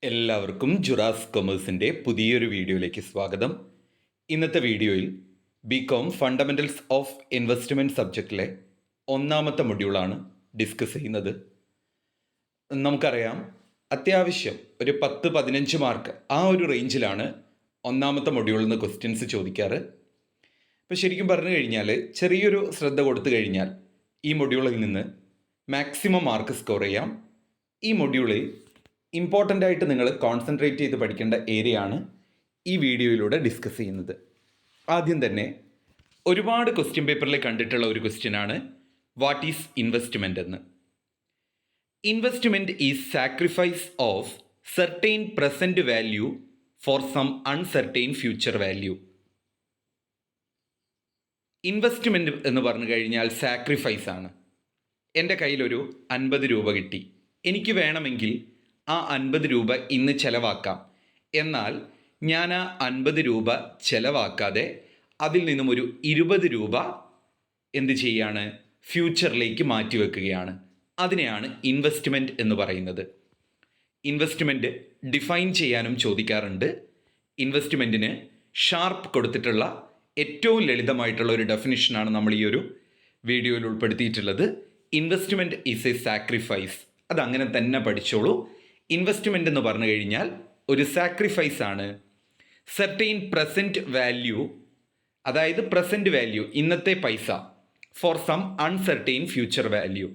എല്ലാവർക്കും ജുറാസ് കൊമേഴ്സിൻ്റെ പുതിയൊരു വീഡിയോയിലേക്ക് സ്വാഗതം. ഇന്നത്തെ വീഡിയോയിൽ ബികോം ഫണ്ടമെൻ്റൽസ് ഓഫ് ഇൻവെസ്റ്റ്മെൻറ്റ് സബ്ജക്റ്റിലെ ഒന്നാമത്തെ മൊഡ്യൂളാണ് ഡിസ്കസ് ചെയ്യുന്നത്. നമുക്കറിയാം, അത്യാവശ്യം ഒരു 10-15 മാർക്ക് ആ ഒരു റേഞ്ചിലാണ് ഒന്നാമത്തെ മൊഡ്യൂളിൽ നിന്ന് ക്വസ്റ്റ്യൻസ് ചോദിക്കാറ്. അപ്പോൾ ശരിക്കും പറഞ്ഞു കഴിഞ്ഞാൽ ചെറിയൊരു ശ്രദ്ധ കൊടുത്തു കഴിഞ്ഞാൽ ഈ മൊഡ്യൂളിൽ നിന്ന് മാക്സിമം മാർക്ക് സ്കോർ ചെയ്യാം. ഈ മൊഡ്യൂളിൽ ഇമ്പോർട്ടൻ്റ് ആയിട്ട് നിങ്ങൾ കോൺസെൻട്രേറ്റ് ചെയ്ത് പഠിക്കേണ്ട ഏരിയ ആണ് ഈ വീഡിയോയിലൂടെ ഡിസ്കസ് ചെയ്യുന്നത്. ആദ്യം തന്നെ ഒരുപാട് ക്വസ്റ്റ്യൻ പേപ്പറിൽ കണ്ടിട്ടുള്ള ഒരു ക്വസ്റ്റ്യനാണ് വാട്ട് ഈസ് ഇൻവെസ്റ്റ്മെൻ്റ് എന്ന്. Investment is sacrifice of certain present value for some uncertain future value. Investment എന്ന് പറഞ്ഞു കഴിഞ്ഞാൽ സാക്രിഫൈസ് ആണ്. എൻ്റെ കയ്യിലൊരു 50 രൂപ കിട്ടി, എനിക്ക് വേണമെങ്കിൽ ആ 50 രൂപ ഇന്ന് ചിലവാക്കാം. എന്നാൽ ഞാൻ ആ 50 രൂപ ചിലവാക്കാതെ അതിൽ നിന്നും ഒരു 20 രൂപ എന്ത് ചെയ്യാണ്, ഫ്യൂച്ചറിലേക്ക് മാറ്റിവെക്കുകയാണ്. അതിനെയാണ് ഇൻവെസ്റ്റ്മെൻറ്റ് എന്ന് പറയുന്നത്. ഇൻവെസ്റ്റ്മെൻറ്റ് ഡിഫൈൻ ചെയ്യാനും ചോദിക്കാറുണ്ട്. ഇൻവെസ്റ്റ്മെൻറ്റിന് ഷാർപ്പ് കൊടുത്തിട്ടുള്ള ഏറ്റവും ലളിതമായിട്ടുള്ള ഒരു ഡെഫിനിഷനാണ് നമ്മൾ ഈ ഒരു വീഡിയോയിൽ ഉൾപ്പെടുത്തിയിട്ടുള്ളത്. Investment is A sacrifice. അതങ്ങനെ തന്നെ പഠിച്ചോളൂ. ഇൻവെസ്റ്റ്മെൻ്റ് എന്ന് പറഞ്ഞു കഴിഞ്ഞാൽ ഒരു സാക്രിഫൈസ് ആണ്. സെർട്ടൈൻ പ്രസൻറ്റ് വാല്യൂ, അതായത് പ്രസൻറ്റ് വാല്യൂ ഇന്നത്തെ പൈസ, four some uncertain future value.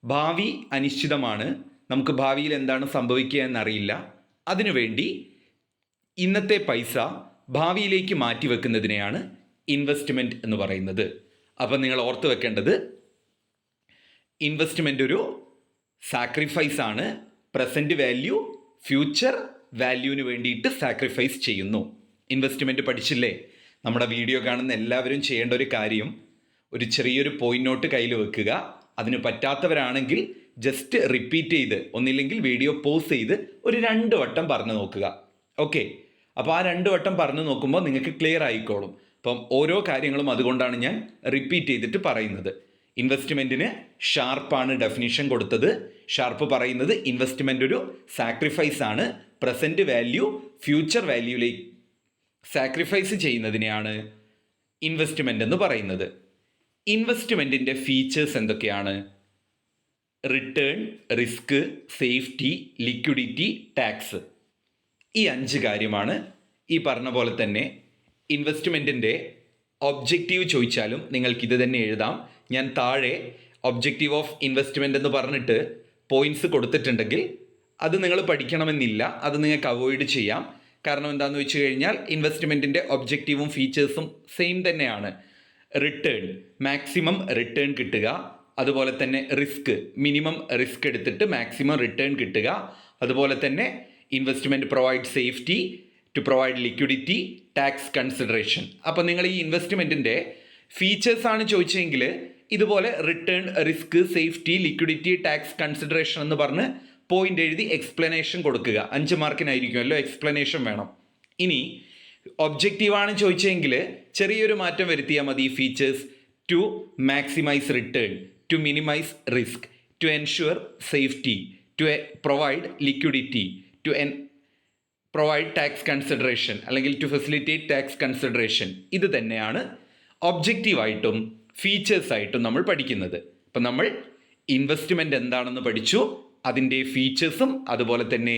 ഭാവി അനിശ്ചിതമാണ്, നമുക്ക് ഭാവിയിൽ എന്താണ് സംഭവിക്കുക എന്നറിയില്ല. അതിനുവേണ്ടി ഇന്നത്തെ പൈസ ഭാവിയിലേക്ക് മാറ്റിവെക്കുന്നതിനെയാണ് ഇൻവെസ്റ്റ്മെൻറ്റ് എന്ന് പറയുന്നത്. അപ്പം നിങ്ങൾ ഓർത്ത് വെക്കേണ്ടത്, ഇൻവെസ്റ്റ്മെൻ്റ് ഒരു സാക്രിഫൈസ് ആണ്. പ്രസൻറ്റ് വാല്യൂ ഫ്യൂച്ചർ വാല്യൂവിന് വേണ്ടിയിട്ട് സാക്രിഫൈസ് ചെയ്യുന്നു. ഇൻവെസ്റ്റ്മെൻറ്റ് പഠിച്ചില്ലേ? നമ്മുടെ വീഡിയോ കാണുന്ന എല്ലാവരും ചെയ്യേണ്ട ഒരു കാര്യം, ഒരു ചെറിയൊരു പോയിന്റ് നോട്ട് കയ്യിൽ വെക്കുക. അതിന് പറ്റാത്തവരാണെങ്കിൽ ജസ്റ്റ് റിപ്പീറ്റ് ചെയ്ത്, ഒന്നില്ലെങ്കിൽ വീഡിയോ പോസ് ചെയ്ത് ഒരു 2 വട്ടം പറഞ്ഞു നോക്കുക. ഓക്കെ, അപ്പോൾ ആ 2 വട്ടം പറഞ്ഞു നോക്കുമ്പോൾ നിങ്ങൾക്ക് ക്ലിയർ ആയിക്കോളും. അപ്പം ഓരോ കാര്യങ്ങളും അതുകൊണ്ടാണ് ഞാൻ റിപ്പീറ്റ് ചെയ്തിട്ട് പറയുന്നത്. ഇൻവെസ്റ്റ്മെൻറ്റിന് ഷാർപ്പാണ് ഡെഫിനിഷൻ കൊടുത്തത്. ഷാർപ്പ് പറയുന്നത് ഇൻവെസ്റ്റ്മെൻ്റ് ഒരു സാക്രിഫൈസ് ആണ്. പ്രസൻറ്റ് വാല്യൂ ഫ്യൂച്ചർ വാല്യൂയിലേക്ക് സാക്രിഫൈസ് ചെയ്യുന്നതിനെയാണ് ഇൻവെസ്റ്റ്മെൻ്റ് എന്ന് പറയുന്നത്. ഇൻവെസ്റ്റ്മെൻറ്റിൻ്റെ ഫീച്ചേഴ്സ് എന്തൊക്കെയാണ്? Return, risk, safety, liquidity, tax. ഈ 5 കാര്യമാണ്. ഈ പറഞ്ഞ പോലെ തന്നെ ഇൻവെസ്റ്റ്മെൻറ്റിൻ്റെ ഒബ്ജക്റ്റീവ് ചോദിച്ചാലും നിങ്ങൾക്കിത് തന്നെ എഴുതാം. ഞാൻ താഴെ ഒബ്ജക്റ്റീവ് ഓഫ് ഇൻവെസ്റ്റ്മെൻ്റ് എന്ന് പറഞ്ഞിട്ട് പോയിൻറ്റ്സ് കൊടുത്തിട്ടുണ്ടെങ്കിൽ അത് നിങ്ങൾ പഠിക്കണമെന്നില്ല, അത് നിങ്ങൾക്ക് അവോയ്ഡ് ചെയ്യാം. കാരണം എന്താണെന്ന് വെച്ച് കഴിഞ്ഞാൽ ഇൻവെസ്റ്റ്മെൻറ്റിൻ്റെ ഒബ്ജക്റ്റീവും ഫീച്ചേഴ്സും സെയിം തന്നെയാണ്. റിട്ടേൺ, മാക്സിമം റിട്ടേൺ കിട്ടുക. അതുപോലെ തന്നെ റിസ്ക്, മിനിമം റിസ്ക് എടുത്തിട്ട് മാക്സിമം റിട്ടേൺ കിട്ടുക. അതുപോലെ തന്നെ investment provide safety to provide liquidity, tax consideration. അപ്പോൾ നിങ്ങൾ ഈ ഇൻവെസ്റ്റ്മെൻറ്റിൻ്റെ ഫീച്ചേഴ്സാണ് ചോദിച്ചെങ്കിൽ ഇതുപോലെ return, risk, safety, liquidity, tax consideration എന്ന് പറഞ്ഞ് പോയിന്റ് എഴുതി എക്സ്പ്ലനേഷൻ കൊടുക്കുക. 5 മാർക്കിനായിരിക്കുമല്ലോ, എക്സ്പ്ലനേഷൻ വേണം. ഇനി ഒബ്ജക്റ്റീവാണ് ചോദിച്ചെങ്കിൽ ചെറിയൊരു മാറ്റം വരുത്തിയാൽ മതി. Features to maximise return, to minimise risk, to ensure safety, to provide liquidity, to provide tax consideration, അല്ലെങ്കിൽ ടു ഫെസിലിറ്റേറ്റ് ടാക്സ് കൺസിഡറേഷൻ. ഇത് തന്നെയാണ് ഒബ്ജക്റ്റീവായിട്ടും ഫീച്ചേഴ്സായിട്ടും നമ്മൾ പഠിക്കുന്നത്. അപ്പം നമ്മൾ ഇൻവെസ്റ്റ്മെൻ്റ് എന്താണെന്ന് പഠിച്ചു, അതിൻ്റെ ഫീച്ചേഴ്സും അതുപോലെ തന്നെ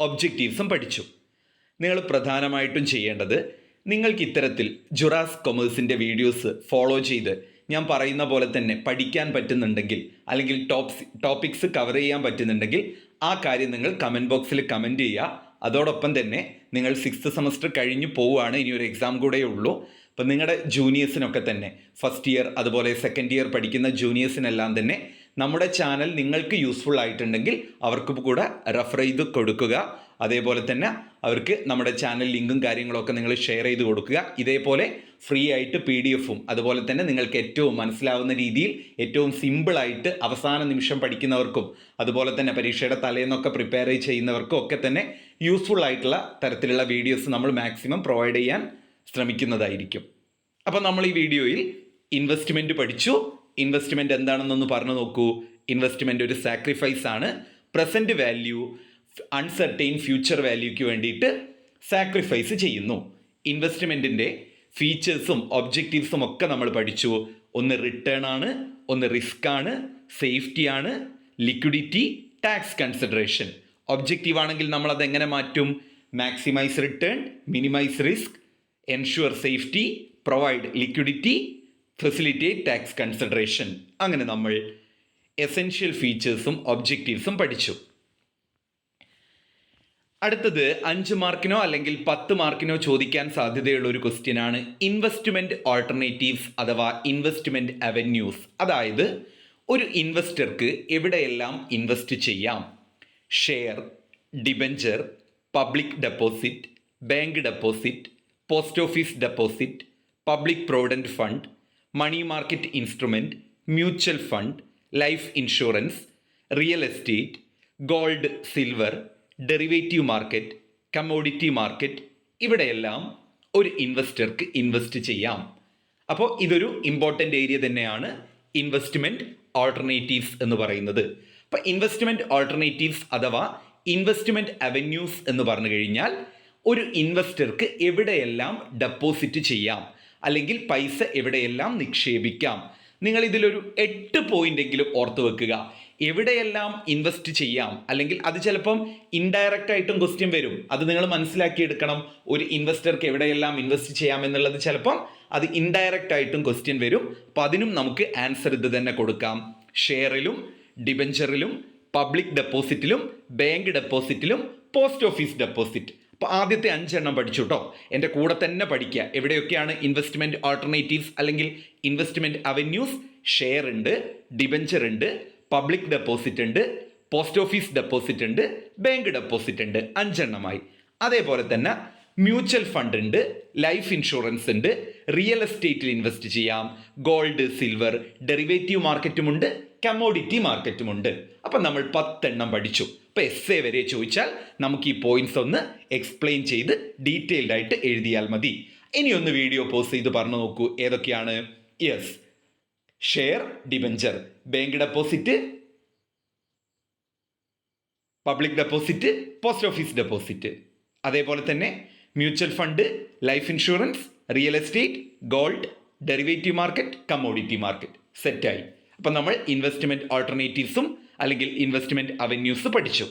ഒബ്ജക്റ്റീവ്സും പഠിച്ചു. നിങ്ങൾ പ്രധാനമായിട്ടും ചെയ്യേണ്ടത്, നിങ്ങൾക്ക് ഇത്തരത്തിൽ ജുറാസ് കൊമേഴ്സിൻ്റെ വീഡിയോസ് ഫോളോ ചെയ്ത് ഞാൻ പറയുന്ന പോലെ തന്നെ പഠിക്കാൻ പറ്റുന്നുണ്ടെങ്കിൽ, അല്ലെങ്കിൽ ടോപ്പിക്സ് കവർ ചെയ്യാൻ പറ്റുന്നുണ്ടെങ്കിൽ ആ കാര്യം നിങ്ങൾ കമൻറ്റ് ബോക്സിൽ കമൻറ്റ് ചെയ്യുക. അതോടൊപ്പം തന്നെ നിങ്ങൾ 6th സെമസ്റ്റർ കഴിഞ്ഞ് പോവുകയാണ്, ഇനി ഒരു എക്സാം കൂടെ ഉള്ളൂ. അപ്പം നിങ്ങളുടെ ജൂനിയേഴ്സിനൊക്കെ തന്നെ, ഫസ്റ്റ് ഇയർ അതുപോലെ സെക്കൻഡ് ഇയർ പഠിക്കുന്ന ജൂനിയേഴ്സിനെല്ലാം തന്നെ നമ്മുടെ ചാനൽ നിങ്ങൾക്ക് യൂസ്ഫുൾ ആയിട്ടുണ്ടെങ്കിൽ അവർക്ക് കൂടെ റെഫർ ചെയ്ത് കൊടുക്കുക. അതേപോലെ തന്നെ അവർക്ക് നമ്മുടെ ചാനൽ ലിങ്കും കാര്യങ്ങളൊക്കെ നിങ്ങൾ ഷെയർ ചെയ്ത് കൊടുക്കുക. ഇതേപോലെ ഫ്രീ ആയിട്ട് PDF-ഉം അതുപോലെ തന്നെ നിങ്ങൾക്ക് ഏറ്റവും മനസ്സിലാവുന്ന രീതിയിൽ ഏറ്റവും സിമ്പിളായിട്ട് അവസാന നിമിഷം പഠിക്കുന്നവർക്കും അതുപോലെ തന്നെ പരീക്ഷയുടെ തലേന്നൊക്കെ പ്രിപ്പയർ ചെയ്യുന്നവർക്കും ഒക്കെ തന്നെ യൂസ്ഫുൾ ആയിട്ടുള്ള തരത്തിലുള്ള വീഡിയോസ് നമ്മൾ മാക്സിമം പ്രൊവൈഡ് ചെയ്യാൻ ശ്രമിക്കുന്നതായിരിക്കും. അപ്പം നമ്മൾ ഈ വീഡിയോയിൽ ഇൻവെസ്റ്റ്മെൻറ്റ് പഠിച്ചു. ഇൻവെസ്റ്റ്മെൻറ്റ് എന്താണെന്നൊന്ന് പറഞ്ഞു നോക്കൂ. ഇൻവെസ്റ്റ്മെൻറ്റ് ഒരു സാക്രിഫൈസ് ആണ്. പ്രസൻറ്റ് വാല്യൂ അൺസർട്ടൈൻ ഫ്യൂച്ചർ വാല്യൂക്ക് വേണ്ടിയിട്ട് സാക്രിഫൈസ് ചെയ്യുന്നു. ഇൻവെസ്റ്റ്മെൻറ്റിൻ്റെ ഫീച്ചേഴ്സും ഒബ്ജക്റ്റീവ്സും ഒക്കെ നമ്മൾ പഠിച്ചു. ഒന്ന് റിട്ടേൺ ആണ്, ഒന്ന് റിസ്ക് ആണ്, സേഫ്റ്റി ആണ്, ലിക്വിഡിറ്റി, ടാക്സ് കൺസിഡറേഷൻ. ഒബ്ജക്റ്റീവ് ആണെങ്കിൽ നമ്മൾ അത് എങ്ങനെ മാറ്റും? Maximise return, minimise risk, ensure safety, provide liquidity, facilitate tax consideration. അങ്ങനെ നമ്മൾ എസെൻഷ്യൽ ഫീച്ചേഴ്സും ഒബ്ജക്റ്റീവ്സും പഠിച്ചു. അടുത്തത് 5 മാർക്കിനോ അല്ലെങ്കിൽ 10 മാർക്കിനോ ചോദിക്കാൻ സാധ്യതയുള്ള ഒരു ക്വസ്റ്റ്യനാണ് ഇൻവെസ്റ്റ്മെൻറ്റ് ഓൾട്ടർനേറ്റീവ്സ് അഥവാ ഇൻവെസ്റ്റ്മെൻറ്റ് അവന്യൂസ്. അതായത് ഒരു ഇൻവെസ്റ്റർക്ക് എവിടെയെല്ലാം ഇൻവെസ്റ്റ് ചെയ്യാം? Share, debenture, public deposit, bank deposit, post office deposit, public provident fund, money market instrument, mutual fund, life insurance, real estate, gold, silver, derivative market, commodity market. ഇവിടെയെല്ലാം ഒരു ഇൻവെസ്റ്റർക്ക് invest ചെയ്യാം. അപ്പോൾ ഇതൊരു ഇമ്പോർട്ടൻ്റ് ഏരിയ തന്നെയാണ് investment alternatives എന്ന് പറയുന്നത്. അപ്പോൾ ഇൻവെസ്റ്റ്മെൻറ്റ് ഓൾട്ടർനേറ്റീവ്സ് അഥവാ ഇൻവെസ്റ്റ്മെൻറ്റ് അവന്യൂസ് എന്ന് പറഞ്ഞു കഴിഞ്ഞാൽ ഒരു ഇൻവെസ്റ്റർക്ക് എവിടെയെല്ലാം ഡെപ്പോസിറ്റ് ചെയ്യാം അല്ലെങ്കിൽ പൈസ എവിടെയെല്ലാം നിക്ഷേപിക്കാം. നിങ്ങൾ ഇതിലൊരു 8 പോയിൻ്റെങ്കിലും ഓർത്ത് വെക്കുക. എവിടെയെല്ലാം ഇൻവെസ്റ്റ് ചെയ്യാം, അല്ലെങ്കിൽ അത് ചിലപ്പം ഇൻഡയറക്റ്റ് ആയിട്ടും ക്വസ്റ്റ്യൻ വരും. അത് നിങ്ങൾ മനസ്സിലാക്കിയെടുക്കണം. ഒരു ഇൻവെസ്റ്റർക്ക് എവിടെയെല്ലാം ഇൻവെസ്റ്റ് ചെയ്യാം എന്നുള്ളത് ചിലപ്പം അത് ഇൻഡയറക്റ്റ് ആയിട്ടും ക്വസ്റ്റ്യൻ വരും. അപ്പോൾ അതിനും നമുക്ക് ആൻസർ ഇത് തന്നെ കൊടുക്കാം. ഷെയറിലും, ഡിബഞ്ചറിലും, പബ്ലിക് ഡെപ്പോസിറ്റിലും, ബാങ്ക് ഡെപ്പോസിറ്റിലും, പോസ്റ്റ് ഓഫീസ് ഡെപ്പോസിറ്റ്. അപ്പോൾ ആദ്യത്തെ 5 എണ്ണം പഠിച്ചു കേട്ടോ. എൻ്റെ കൂടെ തന്നെ പഠിക്കുക. എവിടെയൊക്കെയാണ് ഇൻവെസ്റ്റ്മെൻറ്റ് ഓൾട്ടർനേറ്റീവ്സ് അല്ലെങ്കിൽ ഇൻവെസ്റ്റ്മെൻറ്റ് അവന്യൂസ്? ഷെയർ ഉണ്ട്, ഡിബഞ്ചർ ഉണ്ട്, പബ്ലിക് ഡെപ്പോസിറ്റ് ഉണ്ട്, പോസ്റ്റ് ഓഫീസ് ഡെപ്പോസിറ്റ് ഉണ്ട്, ബാങ്ക് ഡെപ്പോസിറ്റ് ഉണ്ട്. 5 എണ്ണമായി. അതേപോലെ തന്നെ മ്യൂച്വൽ ഫണ്ട് ഉണ്ട്, ലൈഫ് ഇൻഷുറൻസ് ഉണ്ട്, റിയൽ എസ്റ്റേറ്റിൽ ഇൻവെസ്റ്റ് ചെയ്യാം, ഗോൾഡ്, സിൽവർ, ഡെറിവേറ്റീവ് മാർക്കറ്റുമുണ്ട്, കമ്മോഡിറ്റി മാർക്കറ്റുമുണ്ട്. അപ്പം നമ്മൾ 10 എണ്ണം പഠിച്ചു. അപ്പോൾ എസ്സേ വരെ ചോദിച്ചാൽ നമുക്ക് ഈ പോയിന്റ്സ് ഒന്ന് എക്സ്പ്ലെയിൻ ചെയ്ത് ഡീറ്റെയിൽഡ് ആയിട്ട് എഴുതിയാൽ മതി. ഇനി ഒന്ന് വീഡിയോ പോസ് ചെയ്ത് പറഞ്ഞു നോക്കൂ ഏതൊക്കെയാണ്. Yes, share, debenture, bank deposit, public deposit, post office deposit. അതേപോലെ തന്നെ mutual fund, life insurance, real estate, gold, derivative market, commodity market. സെറ്റായി. അപ്പം നമ്മൾ ഇൻവെസ്റ്റ്മെൻറ്റ് ഓൾട്ടർനേറ്റീവ്സും അല്ലെങ്കിൽ ഇൻവെസ്റ്റ്മെൻറ്റ് അവന്യൂസ് പഠിച്ചു.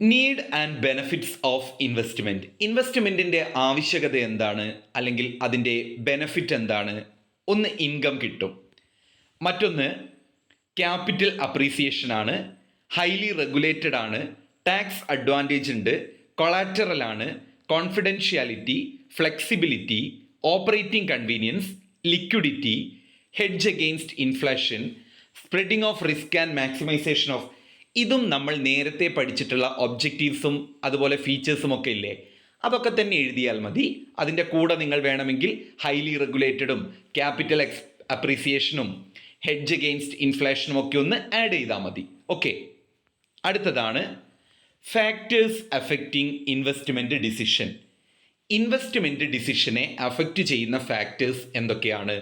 Need and benefits of investment. ഇൻവെസ്റ്റ്മെൻറ്റിൻ്റെ ആവശ്യകത എന്താണ്, അല്ലെങ്കിൽ അതിൻ്റെ ബെനഫിറ്റ് എന്താണ്? ഒന്ന് ഇൻകം കിട്ടും, മറ്റൊന്ന് ക്യാപിറ്റൽ അപ്രീസിയേഷൻ ആണ്, ഹൈലി റെഗുലേറ്റഡ് ആണ്, ടാക്സ് അഡ്വാൻറ്റേജ് ഉണ്ട്, കൊളാറ്ററൽ ആണ്, confidentiality, flexibility, operating convenience, liquidity, hedge against inflation, spreading of risk and maximisation of. ഇതും നമ്മൾ നേരത്തെ പഠിച്ചിട്ടുള്ള ഒബ്ജക്റ്റീവ്സും അതുപോലെ ഫീച്ചേഴ്സും ഒക്കെ ഇല്ലേ, അതൊക്കെ തന്നെ എഴുതിയാൽ മതി. അതിൻ്റെ കൂടെ നിങ്ങൾ വേണമെങ്കിൽ ഹൈലി റെഗുലേറ്റഡും ക്യാപിറ്റൽ അപ്രീസിയേഷനും ഹെഡ്ജ് അഗെയിൻസ്റ്റ് ഇൻഫ്ലേഷനും ഒക്കെ ഒന്ന് ആഡ് ചെയ്താൽ മതി. ഓക്കെ, അടുത്തതാണ് factors affecting investment decision. Investment ഡിസിഷനെ അഫക്റ്റ് ചെയ്യുന്ന ഫാക്ടേഴ്സ് എന്തൊക്കെയാണ്?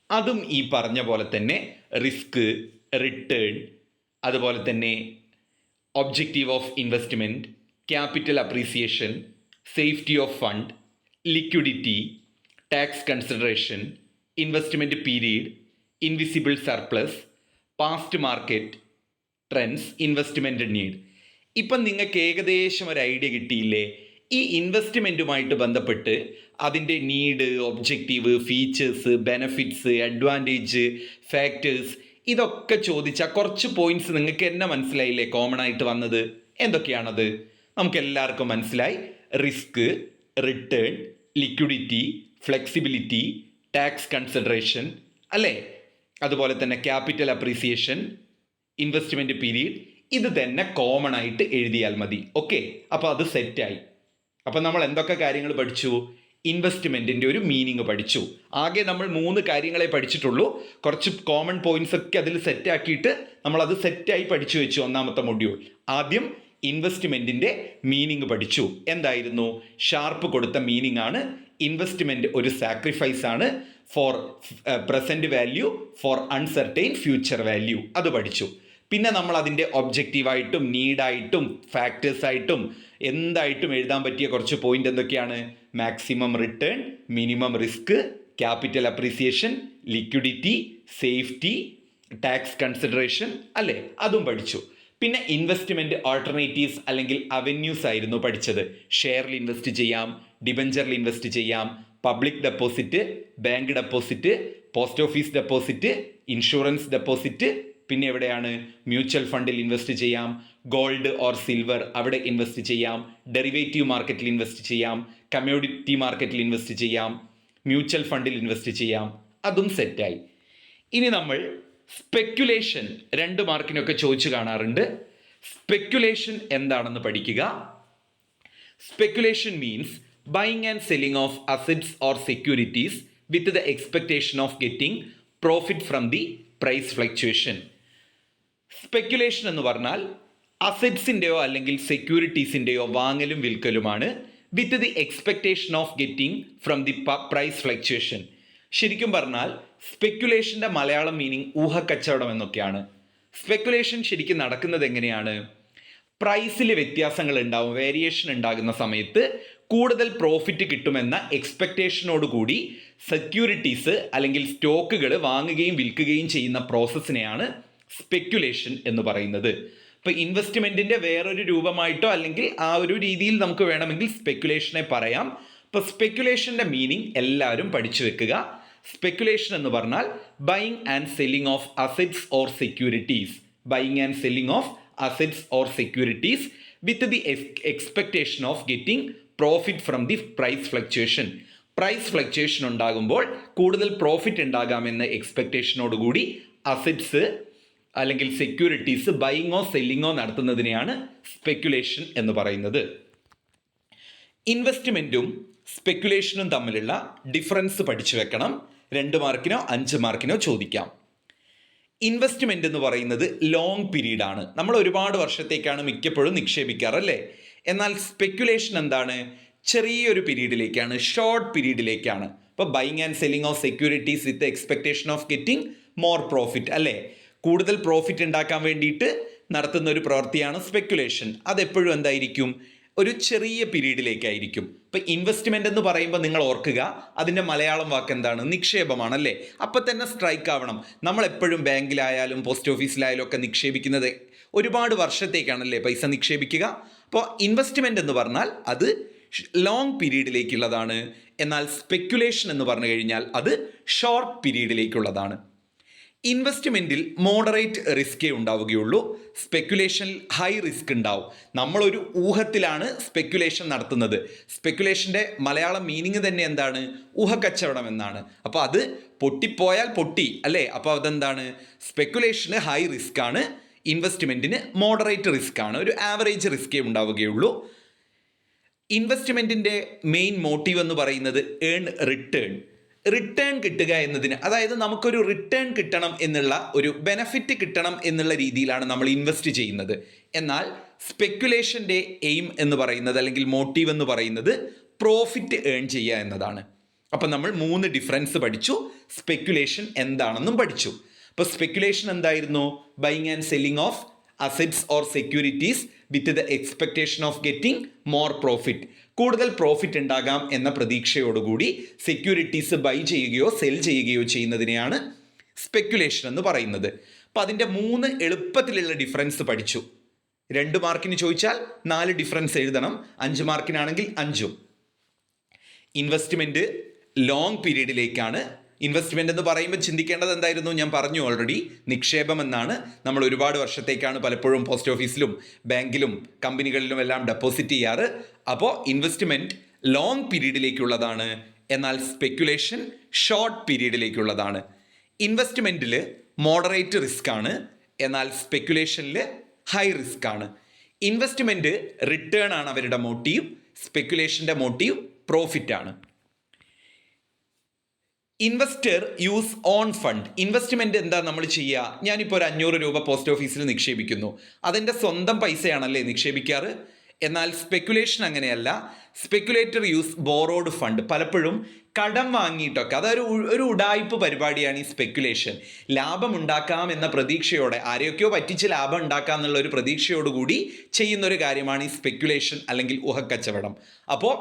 അതും ഈ പറഞ്ഞ പോലെ തന്നെ റിസ്ക്, റിട്ടേൺ, അതുപോലെ തന്നെ objective of investment, capital appreciation, safety of fund, liquidity, tax consideration, investment period, invisible surplus, past market trends, investment need. ഇപ്പം നിങ്ങൾക്ക് ഏകദേശം ഒരു ഐഡിയ കിട്ടിയില്ലേ? ഈ ഇൻവെസ്റ്റ്മെൻറ്റുമായിട്ട് ബന്ധപ്പെട്ട് അതിൻ്റെ need, objective, features, benefits, advantage, factors, ഇതൊക്കെ ചോദിച്ചാൽ കുറച്ച് പോയിന്റ്സ് നിങ്ങൾക്ക് തന്നെ മനസ്സിലായില്ലേ കോമൺ ആയിട്ട് വന്നത്? എന്തൊക്കെയാണത്? നമുക്ക് എല്ലാവർക്കും മനസ്സിലായി. Risk, return, liquidity, flexibility, tax consideration അല്ലേ? അതുപോലെ തന്നെ ക്യാപിറ്റൽ അപ്രീസിയേഷൻ, ഇൻവെസ്റ്റ്മെൻറ്റ് പീരീഡ്. ഇത് തന്നെ കോമൺ ആയിട്ട് എഴുതിയാൽ മതി. ഓക്കെ, അപ്പോൾ അത് സെറ്റായി. അപ്പം നമ്മൾ എന്തൊക്കെ കാര്യങ്ങൾ പഠിച്ചു? ഇൻവെസ്റ്റ്മെൻറ്റിൻ്റെ ഒരു മീനിങ് പഠിച്ചു. ആകെ നമ്മൾ 3 കാര്യങ്ങളെ പഠിച്ചിട്ടുള്ളൂ. കുറച്ച് കോമൺ പോയിന്റ്സ് ഒക്കെ അതിൽ സെറ്റാക്കിയിട്ട് നമ്മളത് സെറ്റായി പഠിച്ചു വെച്ചു ഒന്നാമത്തെ മൊഡ്യൂൾ. ആദ്യം ഇൻവെസ്റ്റ്മെൻറ്റിൻ്റെ മീനിങ് പഠിച്ചു. എന്തായിരുന്നു? ഷാർപ്പ് കൊടുത്ത മീനിങ് ആണ്. ഇൻവെസ്റ്റ്മെൻറ്റ് ഒരു സാക്രിഫൈസ് ആണ് for present value, for uncertain future value. അത് പഠിച്ചു. പിന്നെ നമ്മൾ അതിൻ്റെ ഒബ്ജക്റ്റീവായിട്ടും നീഡായിട്ടും ഫാക്ടേഴ്സായിട്ടും എന്തായിട്ടും എഴുതാൻ പറ്റിയ കുറച്ച് പോയിന്റ് എന്തൊക്കെയാണ്? Maximum return, minimum risk, capital appreciation, liquidity, safety, tax consideration അല്ലേ, അതും പഠിച്ചു. പിന്നെ ഇൻവെസ്റ്റ്മെൻറ്റ് ആൾട്ടർനേറ്റീവ്സ് അല്ലെങ്കിൽ അവന്യൂസ് ആയിരുന്നു പഠിച്ചത്. ഷെയറിൽ ഇൻവെസ്റ്റ് ചെയ്യാം, ഡിബഞ്ചറിൽ ഇൻവെസ്റ്റ് ചെയ്യാം, public deposit, bank deposit, post office deposit, insurance deposit, പിന്നെ എവിടെയാണ്? മ്യൂച്വൽ ഫണ്ടിൽ ഇൻവെസ്റ്റ് ചെയ്യാം, ഗോൾഡ് ഓർ സിൽവർ അവിടെ ഇൻവെസ്റ്റ് ചെയ്യാം, ഡെറിവേറ്റീവ് മാർക്കറ്റിൽ ഇൻവെസ്റ്റ് ചെയ്യാം, കമ്മ്യൂണിറ്റി മാർക്കറ്റിൽ ഇൻവെസ്റ്റ് ചെയ്യാം, മ്യൂച്വൽ ഫണ്ടിൽ ഇൻവെസ്റ്റ് ചെയ്യാം. അതും സെറ്റായി. ഇനി നമ്മൾ സ്പെക്കുലേഷൻ 2 മാർക്കിനൊക്കെ ചോദിച്ചു കാണാറുണ്ട്. സ്പെക്കുലേഷൻ എന്താണെന്ന് പഠിക്കുക. Speculation means buying and selling of assets or securities with the expectation of getting profit from the price fluctuation. Speculation എന്ന് പറഞ്ഞാൽ അസറ്റ്സിൻ്റെയോ അല്ലെങ്കിൽ സെക്യൂരിറ്റീസിൻ്റെയോ വാങ്ങലും വിൽക്കലുമാണ് with the expectation of getting from the price fluctuation. ശരിക്കും പറഞ്ഞാൽ സ്പെക്കുലേഷൻ്റെ മലയാളം മീനിങ് ഊഹക്കച്ചവടം എന്നൊക്കെയാണ്. സ്പെക്കുലേഷൻ ശരിക്കും നടക്കുന്നത് എങ്ങനെയാണ്? പ്രൈസിൽ വ്യത്യാസങ്ങൾ ഉണ്ടാവും, വേരിയേഷൻ ഉണ്ടാകുന്ന സമയത്ത് കൂടുതൽ പ്രോഫിറ്റ് കിട്ടുമെന്ന എക്സ്പെക്റ്റേഷനോട് കൂടി സെക്യൂരിറ്റീസ് അല്ലെങ്കിൽ സ്റ്റോക്കുകൾ വാങ്ങുകയും വിൽക്കുകയും ചെയ്യുന്ന പ്രോസസ്സിനെയാണ് സ്പെക്കുലേഷൻ എന്ന് പറയുന്നത്. ഇപ്പോൾ ഇൻവെസ്റ്റ്മെൻറ്റിൻ്റെ വേറൊരു രൂപമായിട്ടോ അല്ലെങ്കിൽ ആ ഒരു രീതിയിൽ നമുക്ക് വേണമെങ്കിൽ സ്പെക്കുലേഷനെ പറയാം. ഇപ്പോൾ സ്പെക്കുലേഷൻ്റെ മീനിങ് എല്ലാവരും പഠിച്ചു വെക്കുക. സ്പെക്കുലേഷൻ എന്ന് പറഞ്ഞാൽ buying and selling of assets or securities, buying and selling of assets or securities with the expectation of getting profit from the price fluctuation. Price fluctuation ഉണ്ടാകുമ്പോൾ കൂടുതൽ പ്രോഫിറ്റ് ഉണ്ടാകാമെന്ന എക്സ്പെക്ടേഷനോടുകൂടി അസറ്റ്സ് അല്ലെങ്കിൽ സെക്യൂരിറ്റീസ് ബൈയിങ്ങോ സെല്ലിങ്ങോ നടത്തുന്നതിനെയാണ് സ്പെക്കുലേഷൻ എന്ന് പറയുന്നത്. ഇൻവെസ്റ്റ്മെൻറ്റും സ്പെക്കുലേഷനും തമ്മിലുള്ള ഡിഫറൻസ് പഠിച്ചു വെക്കണം. 2 മാർക്കിനോ 5 മാർക്കിനോ ചോദിക്കാം. ഇൻവെസ്റ്റ്മെൻറ്റ് എന്ന് പറയുന്നത് ലോങ് പീരീഡാണ്. നമ്മൾ ഒരുപാട് വർഷത്തേക്കാണ് മിക്കപ്പോഴും നിക്ഷേപിക്കാറല്ലേ. എന്നാൽ സ്പെക്കുലേഷൻ എന്താണ്? ചെറിയൊരു പീരീഡിലേക്കാണ്, ഷോർട്ട് പീരീഡിലേക്കാണ്. ഇപ്പോൾ buying and selling of securities with expectation of getting more profit അല്ലേ, കൂടുതൽ പ്രോഫിറ്റ് ഉണ്ടാക്കാൻ വേണ്ടിയിട്ട് നടത്തുന്ന ഒരു പ്രവൃത്തിയാണ് സ്പെക്കുലേഷൻ. അതെപ്പോഴും എന്തായിരിക്കും? ഒരു ചെറിയ പീരീഡിലേക്കായിരിക്കും. ഇപ്പം ഇൻവെസ്റ്റ്മെൻ്റ് എന്ന് പറയുമ്പോൾ നിങ്ങൾ ഓർക്കുക, അതിൻ്റെ മലയാളം വാക്ക് എന്താണ്? നിക്ഷേപമാണല്ലേ. അപ്പം തന്നെ സ്ട്രൈക്ക് ആവണം. നമ്മളെപ്പോഴും ബാങ്കിലായാലും പോസ്റ്റ് ഓഫീസിലായാലും ഒക്കെ നിക്ഷേപിക്കുന്നത് ഒരുപാട് വർഷത്തേക്കാണല്ലേ പൈസ നിക്ഷേപിക്കുക. അപ്പോൾ ഇൻവെസ്റ്റ്മെൻ്റ് എന്ന് പറഞ്ഞാൽ അത് ലോങ് പീരീഡിലേക്കുള്ളതാണ്. എന്നാൽ സ്പെക്കുലേഷൻ എന്ന് പറഞ്ഞു കഴിഞ്ഞാൽ അത് ഷോർട്ട് പീരീഡിലേക്കുള്ളതാണ്. ഇൻവെസ്റ്റ്മെൻറ്റിൽ മോഡറേറ്റ് റിസ്ക്കേ ഉണ്ടാവുകയുള്ളൂ, സ്പെക്കുലേഷനിൽ ഹൈ റിസ്ക് ഉണ്ടാവും. നമ്മളൊരു ഊഹത്തിലാണ് സ്പെക്കുലേഷൻ നടത്തുന്നത്. സ്പെക്കുലേഷൻ്റെ മലയാളം മീനിങ് തന്നെ എന്താണ്? ഊഹക്കച്ചവടം എന്നാണ്. അപ്പോൾ അത് പൊട്ടിപ്പോയാൽ പൊട്ടി അല്ലേ. അപ്പോൾ അതെന്താണ്? സ്പെക്കുലേഷന് ഹൈ റിസ്ക് ആണ്, ഇൻവെസ്റ്റ്മെൻറ്റിന് മോഡറേറ്റ് റിസ്ക് ആണ്, ഒരു ആവറേജ് റിസ്ക്കേ ഉണ്ടാവുകയുള്ളൂ. ഇൻവെസ്റ്റ്മെൻറ്റിൻ്റെ മെയിൻ മോട്ടീവ് എന്ന് പറയുന്നത് റിട്ടേൺ കിട്ടുക എന്നതിന്, അതായത് നമുക്കൊരു റിട്ടേൺ കിട്ടണം എന്നുള്ള ഒരു ബെനഫിറ്റ് കിട്ടണം എന്നുള്ള രീതിയിലാണ് നമ്മൾ ഇൻവെസ്റ്റ് ചെയ്യുന്നത്. എന്നാൽ സ്പെക്കുലേഷൻ്റെ എയിം എന്ന് പറയുന്നത് അല്ലെങ്കിൽ മോട്ടീവ് എന്ന് പറയുന്നത് പ്രോഫിറ്റ് ഏൺ ചെയ്യുക എന്നതാണ്. അപ്പം നമ്മൾ 3 ഡിഫറൻസ് പഠിച്ചു. സ്പെക്കുലേഷൻ എന്താണെന്നും പഠിച്ചു. അപ്പോൾ സ്പെക്കുലേഷൻ എന്തായിരുന്നു? Buying and selling of assets or securities with the expectation of getting more profit, കൂടുതൽ പ്രോഫിറ്റ് ഉണ്ടാകാം എന്ന പ്രതീക്ഷയോടുകൂടി സെക്യൂരിറ്റീസ് ബൈ ചെയ്യുകയോ സെൽ ചെയ്യുകയോ ചെയ്യുന്നതിനെയാണ് സ്പെക്കുലേഷൻ എന്ന് പറയുന്നത്. അപ്പം അതിൻ്റെ 3 എളുപ്പത്തിലുള്ള ഡിഫറൻസ് പഠിച്ചു. 2 മാർക്കിന് ചോദിച്ചാൽ 4 ഡിഫറൻസ് എഴുതണം, 5 മാർക്കിനാണെങ്കിൽ 5. ഇൻവെസ്റ്റ്മെൻറ്റ് ലോങ് പീരീഡിലേക്കാണ്. ഇൻവെസ്റ്റ്മെൻ്റ് എന്ന് പറയുമ്പോൾ ചിന്തിക്കേണ്ടത് എന്തായിരുന്നു? ഞാൻ പറഞ്ഞു ഓൾറെഡി, നിക്ഷേപം എന്നാണ്. നമ്മൾ ഒരുപാട് വർഷത്തേക്കാണ് പലപ്പോഴും പോസ്റ്റ് ഓഫീസിലും ബാങ്കിലും കമ്പനികളിലും എല്ലാം ഡെപ്പോസിറ്റ് ചെയ്യാറ്. അപ്പോൾ ഇൻവെസ്റ്റ്മെൻറ്റ് ലോങ് പീരീഡിലേക്കുള്ളതാണ്, എന്നാൽ സ്പെക്കുലേഷൻ ഷോർട്ട് പീരീഡിലേക്കുള്ളതാണ്. ഇൻവെസ്റ്റ്മെൻറ്റിൽ മോഡറേറ്റ് റിസ്ക് ആണ്, എന്നാൽ സ്പെക്കുലേഷനിൽ ഹൈ റിസ്ക് ആണ്. ഇൻവെസ്റ്റ്മെൻറ്റ് റിട്ടേൺ ആണ് അവരുടെ മോട്ടീവ്, സ്പെക്കുലേഷൻ്റെ മോട്ടീവ് പ്രോഫിറ്റ് ആണ്. Investor use on fund. Investment എന്താ നമ്മൾ ചെയ്യുക? ഞാനിപ്പോൾ ഒരു 500 രൂപ പോസ്റ്റ് ഓഫീസിൽ നിക്ഷേപിക്കുന്നു. അതെൻ്റെ സ്വന്തം പൈസയാണല്ലേ നിക്ഷേപിക്കാറ്. എന്നാൽ സ്പെക്കുലേഷൻ അങ്ങനെയല്ല. Speculator use borrowed fund. പലപ്പോഴും കടം വാങ്ങിയിട്ടൊക്കെ, അതൊരു ഉഡായിപ്പ് പരിപാടിയാണ് ഈ സ്പെക്കുലേഷൻ. ലാഭം ഉണ്ടാക്കാം എന്ന പ്രതീക്ഷയോടെ, ആരെയൊക്കെയോ പറ്റിച്ച് ലാഭം ഉണ്ടാക്കാം എന്നുള്ള ഒരു പ്രതീക്ഷയോടുകൂടി ചെയ്യുന്നൊരു കാര്യമാണ് ഈ സ്പെക്കുലേഷൻ അല്ലെങ്കിൽ ഊഹക്കച്ചവടം. അപ്പോൾ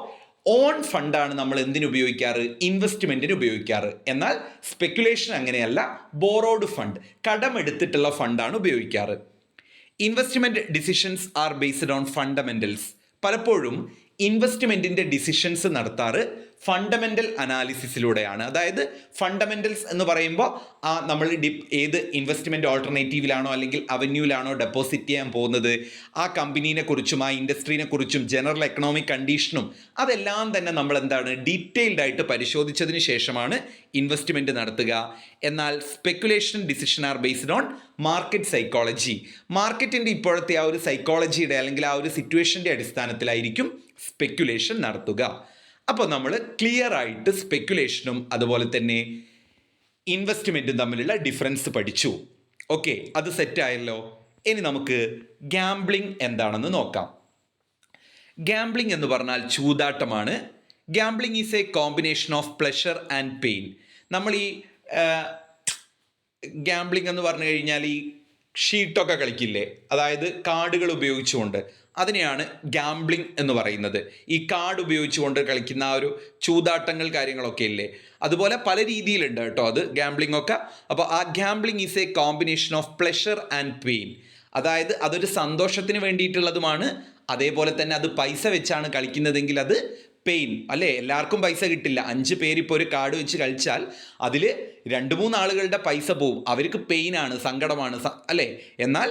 ഓൺ ഫണ്ടാണ് നമ്മൾ എന്തിനു ഉപയോഗിക്കാറ്? ഇൻവെസ്റ്റ്മെൻറ്റിന് ഉപയോഗിക്കാറ്. എന്നാൽ സ്പെക്കുലേഷൻ അങ്ങനെയല്ല, ബോറോഡ് ഫണ്ട്, കടമെടുത്തിട്ടുള്ള ഫണ്ടാണ് ഉപയോഗിക്കാറ്. Investment decisions are based on fundamentals. പലപ്പോഴും ഇൻവെസ്റ്റ്മെൻറ്റിൻ്റെ ഡിസിഷൻസ് നടത്താറ് ഫണ്ടമെൻ്റൽ അനാലിസിസിലൂടെയാണ്. അതായത് ഫണ്ടമെൻ്റൽസ് എന്ന് പറയുമ്പോൾ നമ്മൾ ഏത് ഇൻവെസ്റ്റ്മെൻറ്റ് ഓൾട്ടർനേറ്റീവിലാണോ അല്ലെങ്കിൽ അവന്യൂലാണോ ഡെപ്പോസിറ്റ് ചെയ്യാൻ പോകുന്നത്, ആ കമ്പനീനെ കുറിച്ചും ആ ഇൻഡസ്ട്രീനെ കുറിച്ചും ജനറൽ എക്കണോമിക് കണ്ടീഷനും അതെല്ലാം തന്നെ നമ്മൾ ഡീറ്റെയിൽഡ് ആയിട്ട് പരിശോധിച്ചതിന് ശേഷമാണ് ഇൻവെസ്റ്റ്മെൻറ്റ് നടത്തുക. എന്നാൽ speculation decision are based on market psychology. മാർക്കറ്റിൻ്റെ ഇപ്പോഴത്തെ ആ ഒരു സൈക്കോളജിയുടെ അല്ലെങ്കിൽ ആ ഒരു സിറ്റുവേഷൻ്റെ അടിസ്ഥാനത്തിലായിരിക്കും സ്പെക്കുലേഷൻ നടത്തുക. അപ്പോൾ നമ്മൾ ക്ലിയർ ആയിട്ട് സ്പെക്കുലേഷനും അതുപോലെ തന്നെ ഇൻവെസ്റ്റ്മെൻറ്റും തമ്മിലുള്ള ഡിഫറൻസ് പഠിച്ചു. ഓക്കെ, അത് സെറ്റായല്ലോ. ഇനി നമുക്ക് ഗാംബ്ലിംഗ് എന്താണെന്ന് നോക്കാം. ഗാംബ്ലിംഗ് എന്ന് പറഞ്ഞാൽ ചൂതാട്ടമാണ്. Gambling is a combination of pleasure and pain. നമ്മൾ ഈ ഗാംബ്ലിംഗ് എന്ന് പറഞ്ഞു കഴിഞ്ഞാൽ ഈ ഷീട്ടൊക്കെ കളിക്കില്ലേ, അതായത് കാർഡുകൾ ഉപയോഗിച്ചുകൊണ്ട്, അതിനെയാണ് ഗാംബ്ലിംഗ് എന്ന് പറയുന്നത്. ഈ കാർഡ് ഉപയോഗിച്ചുകൊണ്ട് കളിക്കുന്ന ആ ഒരു ചൂതാട്ടങ്ങൾ കാര്യങ്ങളൊക്കെ ഇല്ലേ, അതുപോലെ പല രീതിയിലുണ്ട് കേട്ടോ അത് ഗാംബ്ലിംഗ് ഒക്കെ. അപ്പോൾ ആ gambling is a combination of pleasure and pain. അതായത് അതൊരു സന്തോഷത്തിന് വേണ്ടിയിട്ടുള്ളതുമാണ്, അതേപോലെ തന്നെ അത് പൈസ വെച്ചാണ് കളിക്കുന്നതെങ്കിൽ അത് പെയിൻ അല്ലേ. എല്ലാവർക്കും പൈസ കിട്ടില്ല. 5 പേര് ഇപ്പോൾ ഒരു കാർഡ് വെച്ച് കളിച്ചാൽ അതിൽ 2-3 ആളുകളുടെ പൈസ പോവും. അവർക്ക് പെയിനാണ്, സങ്കടമാണ് അല്ലേ. എന്നാൽ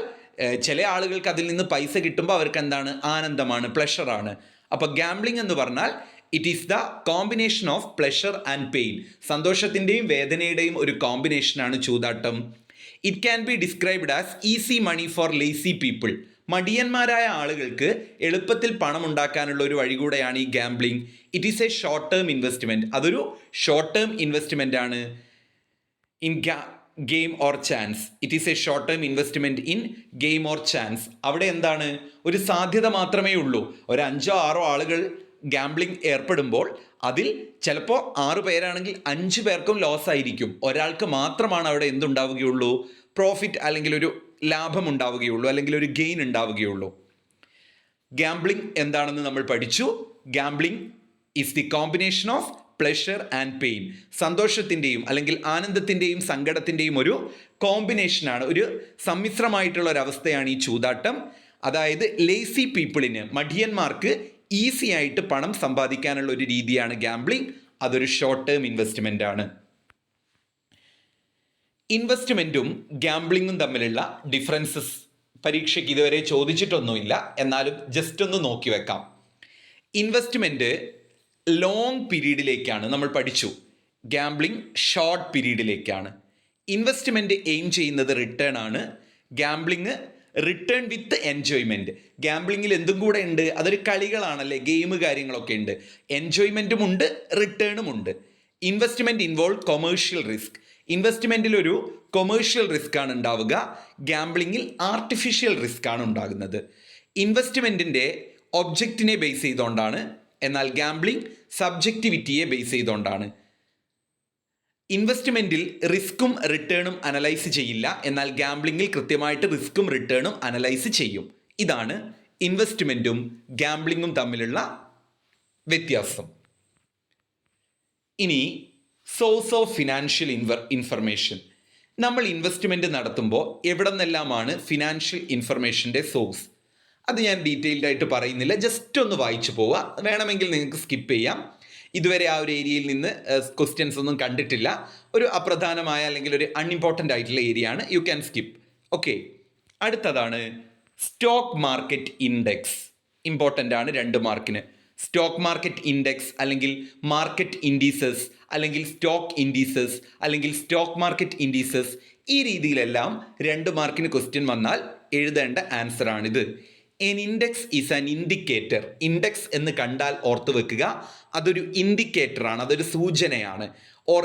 ചില ആളുകൾക്ക് അതിൽ നിന്ന് പൈസ കിട്ടുമ്പോൾ അവർക്ക് എന്താണ്? ആനന്ദമാണ്, പ്ലഷറാണ്. അപ്പോൾ ഗാംബ്ലിംഗ് എന്ന് പറഞ്ഞാൽ it is the combination of pleasure and pain. സന്തോഷത്തിൻ്റെയും വേദനയുടെയും ഒരു കോമ്പിനേഷനാണ് ചൂതാട്ടം. It can be described as easy money for lazy people. മടിയന്മാരായ ആളുകൾക്ക് എളുപ്പത്തിൽ പണം ഉണ്ടാക്കാനുള്ള ഒരു വഴി കൂടെയാണ് ഈ gambling. It is a short term investment. അതൊരു ഷോർട്ട് ടേം ഇൻവെസ്റ്റ്മെൻ്റ് ആണ്. In game or chance. It is a short term investment in game or chance. അവിടെ എന്താണ്? ഒരു സാധ്യത മാത്രമേ ഉള്ളൂ. ഒരു 5-6 ആളുകൾ ഗാംബ്ലിംഗ് ഏർപ്പെടുമ്പോൾ അതിൽ ചിലപ്പോൾ 6 പേരാണെങ്കിൽ 5 പേർക്കും ലോസ് ആയിരിക്കും. ഒരാൾക്ക് മാത്രമാണ് അവിടെ എന്തുണ്ടാവുകയുള്ളൂ? പ്രോഫിറ്റ് അല്ലെങ്കിൽ ഒരു ലാഭം ഉണ്ടാവുകയുള്ളൂ, അല്ലെങ്കിൽ ഒരു ഗെയിൻ ഉണ്ടാവുകയുള്ളൂ. ഗാംബ്ലിംഗ് എന്താണെന്ന് നമ്മൾ പഠിച്ചു. Gambling is the combination of pleasure and pain. സന്തോഷത്തിൻ്റെയും അല്ലെങ്കിൽ ആനന്ദത്തിൻ്റെയും സങ്കടത്തിൻ്റെയും ഒരു കോമ്പിനേഷനാണ്, ഒരു സമ്മിശ്രമായിട്ടുള്ള ഒരവസ്ഥയാണ് ഈ ചൂതാട്ടം. അതായത് ലേസി പീപ്പിളിന്, മടിയന്മാർക്ക് ഈസി ആയിട്ട് പണം സമ്പാദിക്കാനുള്ള ഒരു രീതിയാണ് ഗാംബ്ലിംഗ്. അതൊരു ഷോർട്ട് ടേം ഇൻവെസ്റ്റ്മെൻ്റ് ആണ്. ഇൻവെസ്റ്റ്മെൻറ്റും ഗാംബ്ലിങ്ങും തമ്മിലുള്ള ഡിഫറൻസസ് പരീക്ഷയ്ക്ക് ഇതുവരെ ചോദിച്ചിട്ടൊന്നുമില്ല, എന്നാലും ജസ്റ്റ് ഒന്ന് നോക്കി വെക്കാം. ഇൻവെസ്റ്റ്മെൻറ്റ് ലോങ് പീരീഡിലേക്കാണ്, നമ്മൾ പഠിച്ചു. ഗാംബ്ലിംഗ് ഷോർട്ട് പീരീഡിലേക്കാണ്. ഇൻവെസ്റ്റ്മെൻറ്റ് എയിം ചെയ്യുന്നത് റിട്ടേൺ ആണ്. Gambling return with enjoyment. ഗാംബ്ലിങ്ങിൽ എന്തും കൂടെ ഉണ്ട്, അതൊരു കളികളാണല്ലേ, ഗെയിം കാര്യങ്ങളൊക്കെ ഉണ്ട്. എൻജോയ്മെൻറ്റും ഉണ്ട്, റിട്ടേണും ഉണ്ട്. Investment involve commercial risk. ഇൻവെസ്റ്റ്മെൻറ്റിൽ ഒരു കൊമേഴ്ഷ്യൽ റിസ്ക് ആണ് ഉണ്ടാവുക. ഗാംബ്ലിങ്ങിൽ ആർട്ടിഫിഷ്യൽ റിസ്ക് ആണ് ഉണ്ടാകുന്നത്. ഇൻവെസ്റ്റ്മെൻറ്റിൻ്റെ ഒബ്ജക്റ്റിനെ ബേസ് ചെയ്തുകൊണ്ടാണ്, എന്നാൽ ഗാംബ്ലിംഗ് സബ്ജക്റ്റിവിറ്റിയെ ബേസ് ചെയ്തുകൊണ്ടാണ്. ഇൻവെസ്റ്റ്മെൻറ്റിൽ റിസ്ക്കും റിട്ടേണും അനലൈസ് ചെയ്യില്ല, എന്നാൽ ഗാംബ്ലിങ്ങിൽ കൃത്യമായിട്ട് റിസ്ക്കും റിട്ടേണും അനലൈസ് ചെയ്യും. ഇതാണ് ഇൻവെസ്റ്റ്മെൻറ്റും ഗാംബ്ലിങ്ങും തമ്മിലുള്ള വ്യത്യാസം. ഇനി സോഴ്സ് ഓഫ് ഫിനാൻഷ്യൽ ഇൻഫർമേഷൻ. നമ്മൾ ഇൻവെസ്റ്റ്മെൻറ്റ് നടത്തുമ്പോൾ എവിടെ നിന്നെല്ലാമാണ് ഫിനാൻഷ്യൽ ഇൻഫർമേഷൻ്റെ സോഴ്സ്? അത് ഞാൻ ഡീറ്റെയിൽഡ് ആയിട്ട് പറയുന്നില്ല, ജസ്റ്റ് ഒന്ന് വായിച്ചു പോവുക. വേണമെങ്കിൽ നിങ്ങൾക്ക് സ്കിപ്പ് ചെയ്യാം. ഇതുവരെ ആ ഒരു ഏരിയയിൽ നിന്ന് ക്വസ്റ്റ്യൻസ് ഒന്നും കണ്ടിട്ടില്ല. ഒരു അപ്രധാനമായ അല്ലെങ്കിൽ ഒരു അൺഇമ്പോർട്ടൻ്റ് ആയിട്ടുള്ള ഏരിയ ആണ്, യു ക്യാൻ സ്കിപ്പ്. ഓക്കെ, അടുത്തതാണ് സ്റ്റോക്ക് മാർക്കറ്റ് ഇൻഡെക്സ്. ഇമ്പോർട്ടൻ്റ് ആണ് 2 മാർക്കിന്. സ്റ്റോക്ക് മാർക്കറ്റ് ഇൻഡെക്സ് അല്ലെങ്കിൽ മാർക്കറ്റ് ഇൻഡീസസ് അല്ലെങ്കിൽ സ്റ്റോക്ക് ഇൻഡീസസ് അല്ലെങ്കിൽ സ്റ്റോക്ക് മാർക്കറ്റ് ഇൻഡീസസ്, ഈ രീതിയിലെല്ലാം 2 മാർക്കിന് ക്വസ്റ്റ്യൻ വന്നാൽ എഴുതേണ്ട ആൻസറാണിത്. An index is an indicator. Index എന്ന് കണ്ടാൽ ഓർത്ത് വെക്കുക, അതൊരു ഇൻഡിക്കേറ്ററാണ്, അതൊരു സൂചനയാണ്. Or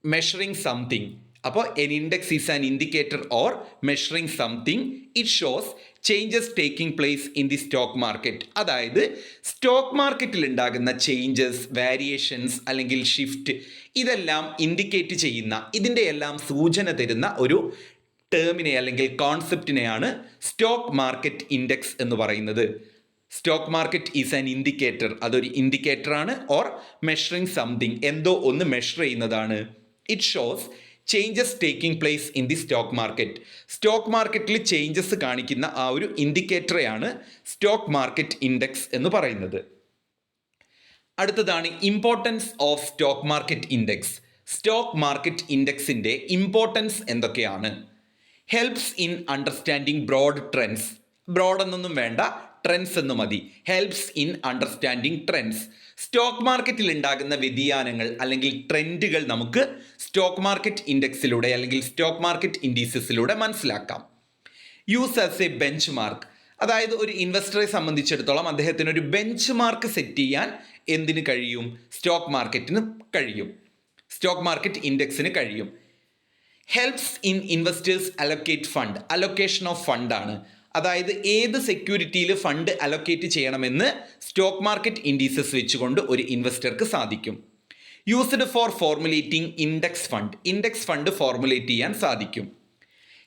measuring something. അപ്പോൾ an index is an indicator or measuring something. It shows changes taking place in the stock market. അതായത് സ്റ്റോക്ക് മാർക്കറ്റിൽ ഉണ്ടാകുന്ന ചേഞ്ചസ്, വേരിയേഷൻസ് അല്ലെങ്കിൽ ഷിഫ്റ്റ്, ഇതെല്ലാം ഇൻഡിക്കേറ്റ് ചെയ്യുന്ന, ഇതിൻ്റെ എല്ലാം സൂചന തരുന്ന ഒരു ടേമിനെ അല്ലെങ്കിൽ കോൺസെപ്റ്റിനെയാണ് സ്റ്റോക്ക് മാർക്കറ്റ് ഇൻഡെക്സ് എന്ന് പറയുന്നത്. Stock market is an indicator. അതൊരു ഇൻഡിക്കേറ്ററാണ്. ഓർ മെഷറിങ് സംതിങ്, എന്തോ ഒന്ന് മെഷർ ചെയ്യുന്നതാണ്. It shows changes taking place in the stock market. Stock മാർക്കറ്റിൽ ചേഞ്ചസ് കാണിക്കുന്ന ആ ഒരു ഇൻഡിക്കേറ്ററെയാണ് സ്റ്റോക്ക് മാർക്കറ്റ് ഇൻഡെക്സ് എന്ന് പറയുന്നത്. അടുത്തതാണ് importance of stock market index. Stock market ഇൻഡെക്സിൻ്റെ ഇമ്പോർട്ടൻസ് എന്തൊക്കെയാണ്? Helps in understanding broad trends. Broad എന്നൊന്നും വേണ്ട, ട്രെൻഡ്സ് എന്ന് മതി. Helps in understanding trends. Stock മാർക്കറ്റിൽ ഉണ്ടാകുന്ന വ്യതിയാനങ്ങൾ അല്ലെങ്കിൽ ട്രെൻഡുകൾ നമുക്ക് സ്റ്റോക്ക് മാർക്കറ്റ് ഇൻഡെക്സിലൂടെ അല്ലെങ്കിൽ സ്റ്റോക്ക് മാർക്കറ്റ് ഇൻഡീസസിലൂടെ മനസ്സിലാക്കാം. Use as A bench mark. അതായത് ഒരു ഇൻവെസ്റ്ററെ സംബന്ധിച്ചിടത്തോളം അദ്ദേഹത്തിന് ഒരു ബെഞ്ച് മാർക്ക് സെറ്റ് ചെയ്യാൻ എന്തിന് കഴിയും? സ്റ്റോക്ക് മാർക്കറ്റിന് കഴിയും, സ്റ്റോക്ക് മാർക്കറ്റ് ഇൻഡെക്സിന് കഴിയും. Helps in investors allocate fund. Allocation of ഫണ്ടാണ്. അതായത് ഏത് സെക്യൂരിറ്റിയിൽ ഫണ്ട് അലൊക്കേറ്റ് ചെയ്യണമെന്ന് സ്റ്റോക്ക് മാർക്കറ്റ് ഇൻഡീസസ് വെച്ചുകൊണ്ട് ഒരു ഇൻവെസ്റ്റർക്ക് സാധിക്കും. Used for formulating index fund. Index fund formulate ചെയ്യാൻ സാധിക്കും.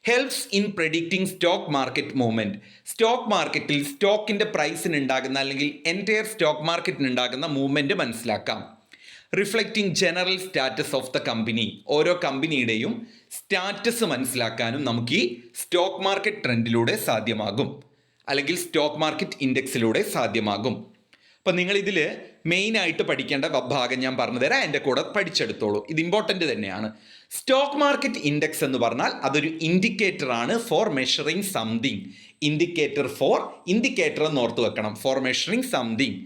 Helps in predicting stock market movement. Stock മാർക്കറ്റിൽ സ്റ്റോക്കിൻ്റെ പ്രൈസിനുണ്ടാകുന്ന അല്ലെങ്കിൽ എൻറ്റയർ സ്റ്റോക്ക് മാർക്കറ്റിനുണ്ടാകുന്ന മൂവ്മെൻറ്റ് മനസ്സിലാക്കാം. Reflecting general status of the company. ഓരോ കമ്പനിയുടെയും സ്റ്റാറ്റസ് മനസ്സിലാക്കാനും നമുക്ക് ഈ സ്റ്റോക്ക് മാർക്കറ്റ് ട്രെൻഡിലൂടെ സാധ്യമാകും, അല്ലെങ്കിൽ സ്റ്റോക്ക് മാർക്കറ്റ് ഇൻഡെക്സിലൂടെ സാധ്യമാകും. അപ്പം നിങ്ങളിതിൽ മെയിനായിട്ട് പഠിക്കേണ്ട ഭാഗം ഞാൻ പറഞ്ഞു തരാം, എൻ്റെ കൂടെ പഠിച്ചെടുത്തോളൂ. ഇത് ഇമ്പോർട്ടൻ്റ് തന്നെയാണ്. സ്റ്റോക്ക് മാർക്കറ്റ് ഇൻഡെക്സ് എന്ന് പറഞ്ഞാൽ അതൊരു ഇൻഡിക്കേറ്ററാണ് ഫോർ മെഷറിങ് സംതിങ്. ഇൻഡിക്കേറ്റർ എന്ന് ഓർത്ത് വെക്കണം, for measuring something.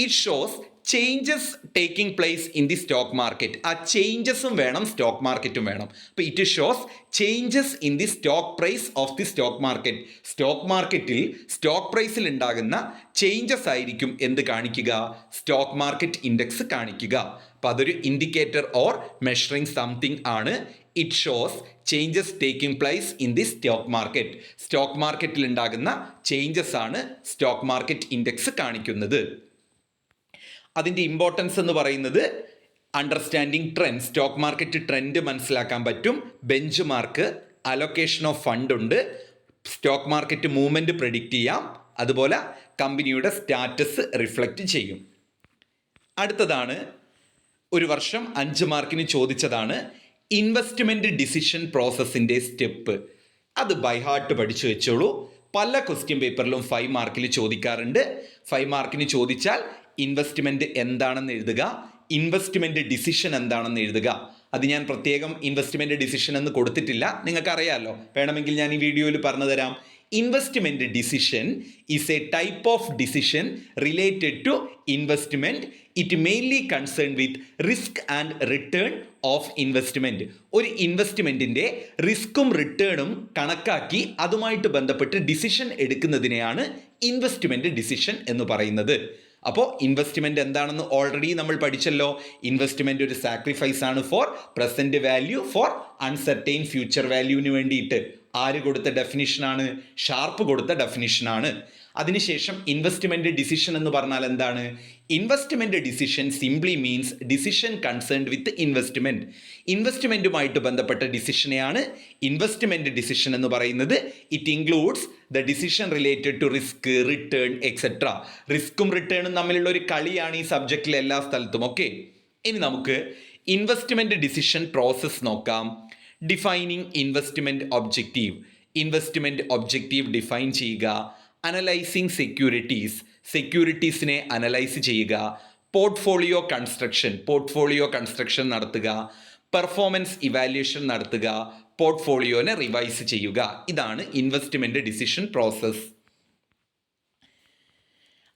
It shows changes taking place in the stock market. ആ ചേഞ്ചസും വേണം, സ്റ്റോക്ക് മാർക്കറ്റും വേണം. അപ്പോൾ it shows changes in the stock price of the stock market. Stock മാർക്കറ്റിൽ സ്റ്റോക്ക് പ്രൈസിൽ ഉണ്ടാകുന്ന ചേഞ്ചസ് ആയിരിക്കും എന്ത് കാണിക്കുക? സ്റ്റോക്ക് മാർക്കറ്റ് ഇൻഡെക്സ് കാണിക്കുക. അപ്പോൾ അതൊരു ഇൻഡിക്കേറ്റർ ഓർ മെഷറിങ് സംതിങ് ആണ്. It shows changes taking place in the stock market. Stock മാർക്കറ്റിൽ ഉണ്ടാകുന്ന ചേഞ്ചസ് ആണ് സ്റ്റോക്ക് മാർക്കറ്റ് ഇൻഡെക്സ് കാണിക്കുന്നത്. അതിൻ്റെ ഇമ്പോർട്ടൻസ് എന്ന് പറയുന്നത് understanding trend. Stock market trend മനസ്സിലാക്കാൻ പറ്റും. Bench mark, allocation of fund ഉണ്ട്, സ്റ്റോക്ക് മാർക്കറ്റ് മൂവ്മെൻറ്റ് പ്രെഡിക്റ്റ് ചെയ്യാം, അതുപോലെ കമ്പനിയുടെ സ്റ്റാറ്റസ് റിഫ്ലക്റ്റ് ചെയ്യും. അടുത്തതാണ് ഒരു വർഷം 5 മാർക്കിന് ചോദിച്ചതാണ് ഇൻവെസ്റ്റ്മെൻറ്റ് ഡിസിഷൻ പ്രോസസ്സിൻ്റെ സ്റ്റെപ്പ്. അത് ബൈ ഹാർട്ട് പഠിച്ചു വെച്ചോളൂ. പല ക്വസ്റ്റ്യൻ പേപ്പറിലും 5 മാർക്കിൽ ചോദിക്കാറുണ്ട്. 5 മാർക്കിന് ചോദിച്ചാൽ ഇൻവെസ്റ്റ്മെൻറ്റ് എന്താണെന്ന് എഴുതുക, ഇൻവെസ്റ്റ്മെൻറ്റ് ഡിസിഷൻ എന്താണെന്ന് എഴുതുക. അത് ഞാൻ പ്രത്യേകം ഇൻവെസ്റ്റ്മെൻറ്റ് ഡിസിഷൻ എന്ന് കൊടുത്തിട്ടില്ല, നിങ്ങൾക്കറിയാമല്ലോ. വേണമെങ്കിൽ ഞാൻ ഈ വീഡിയോയിൽ പറഞ്ഞു തരാം. Investment decision is a type of decision related to investment. It mainly concern with risk and return of investment. ഒരു ഇൻവെസ്റ്റ്മെൻറ്റിൻ്റെ റിസ്ക്കും റിട്ടേണും കണക്കാക്കി അതുമായിട്ട് ബന്ധപ്പെട്ട് ഡിസിഷൻ എടുക്കുന്നതിനെയാണ് ഇൻവെസ്റ്റ്മെൻറ്റ് ഡിസിഷൻ എന്ന് പറയുന്നത്. അപ്പോൾ ഇൻവെസ്റ്റ്മെൻറ്റ് എന്താണെന്ന് ഓൾറെഡി നമ്മൾ പഠിച്ചല്ലോ. ഇൻവെസ്റ്റ്മെൻറ്റ് ഒരു സാക്രിഫൈസ് ആണ് for present value, for uncertain future വാല്യൂവിന് വേണ്ടിയിട്ട്. ആര് കൊടുത്ത ഡെഫിനിഷനാണ്? ഷാർപ്പ് കൊടുത്ത ഡെഫിനിഷനാണ്. അതിനുശേഷം ഇൻവെസ്റ്റ്മെൻറ്റ് ഡിസിഷൻ എന്ന് പറഞ്ഞാൽ എന്താണ്? Investment decision simply means decision concerned with investment. ഇൻവെസ്റ്റ്മെൻറ്റുമായിട്ട് ബന്ധപ്പെട്ട ഡിസിഷനെയാണ് ഇൻവെസ്റ്റ്മെൻറ്റ് ഡിസിഷൻ എന്ന് പറയുന്നത്. It includes the decision related to risk, return etcetera. റിസ്ക്കും റിട്ടേണും തമ്മിലുള്ള ഒരു കളിയാണ് ഈ സബ്ജക്റ്റിലെ എല്ലാ സ്ഥലത്തും. ഓക്കെ, ഇനി നമുക്ക് ഇൻവെസ്റ്റ്മെൻറ്റ് ഡിസിഷൻ പ്രോസസ്സ് നോക്കാം. Defining investment objective. Investment objective define ചെയ്യുക. Analysing securities. സെക്യൂരിറ്റീസിനെ അനലൈസ് ചെയ്യുക. പോർട്ട്ഫോളിയോ കൺസ്ട്രക്ഷൻ നടത്തുക. പെർഫോമൻസ് ഇവാലുവേഷൻ നടത്തുക. പോർട്ട്ഫോളിയോനെ റിവൈസ് ചെയ്യുക. ഇതാണ് ഇൻവെസ്റ്റ്മെൻറ്റ് ഡിസിഷൻ പ്രോസസ്സ്.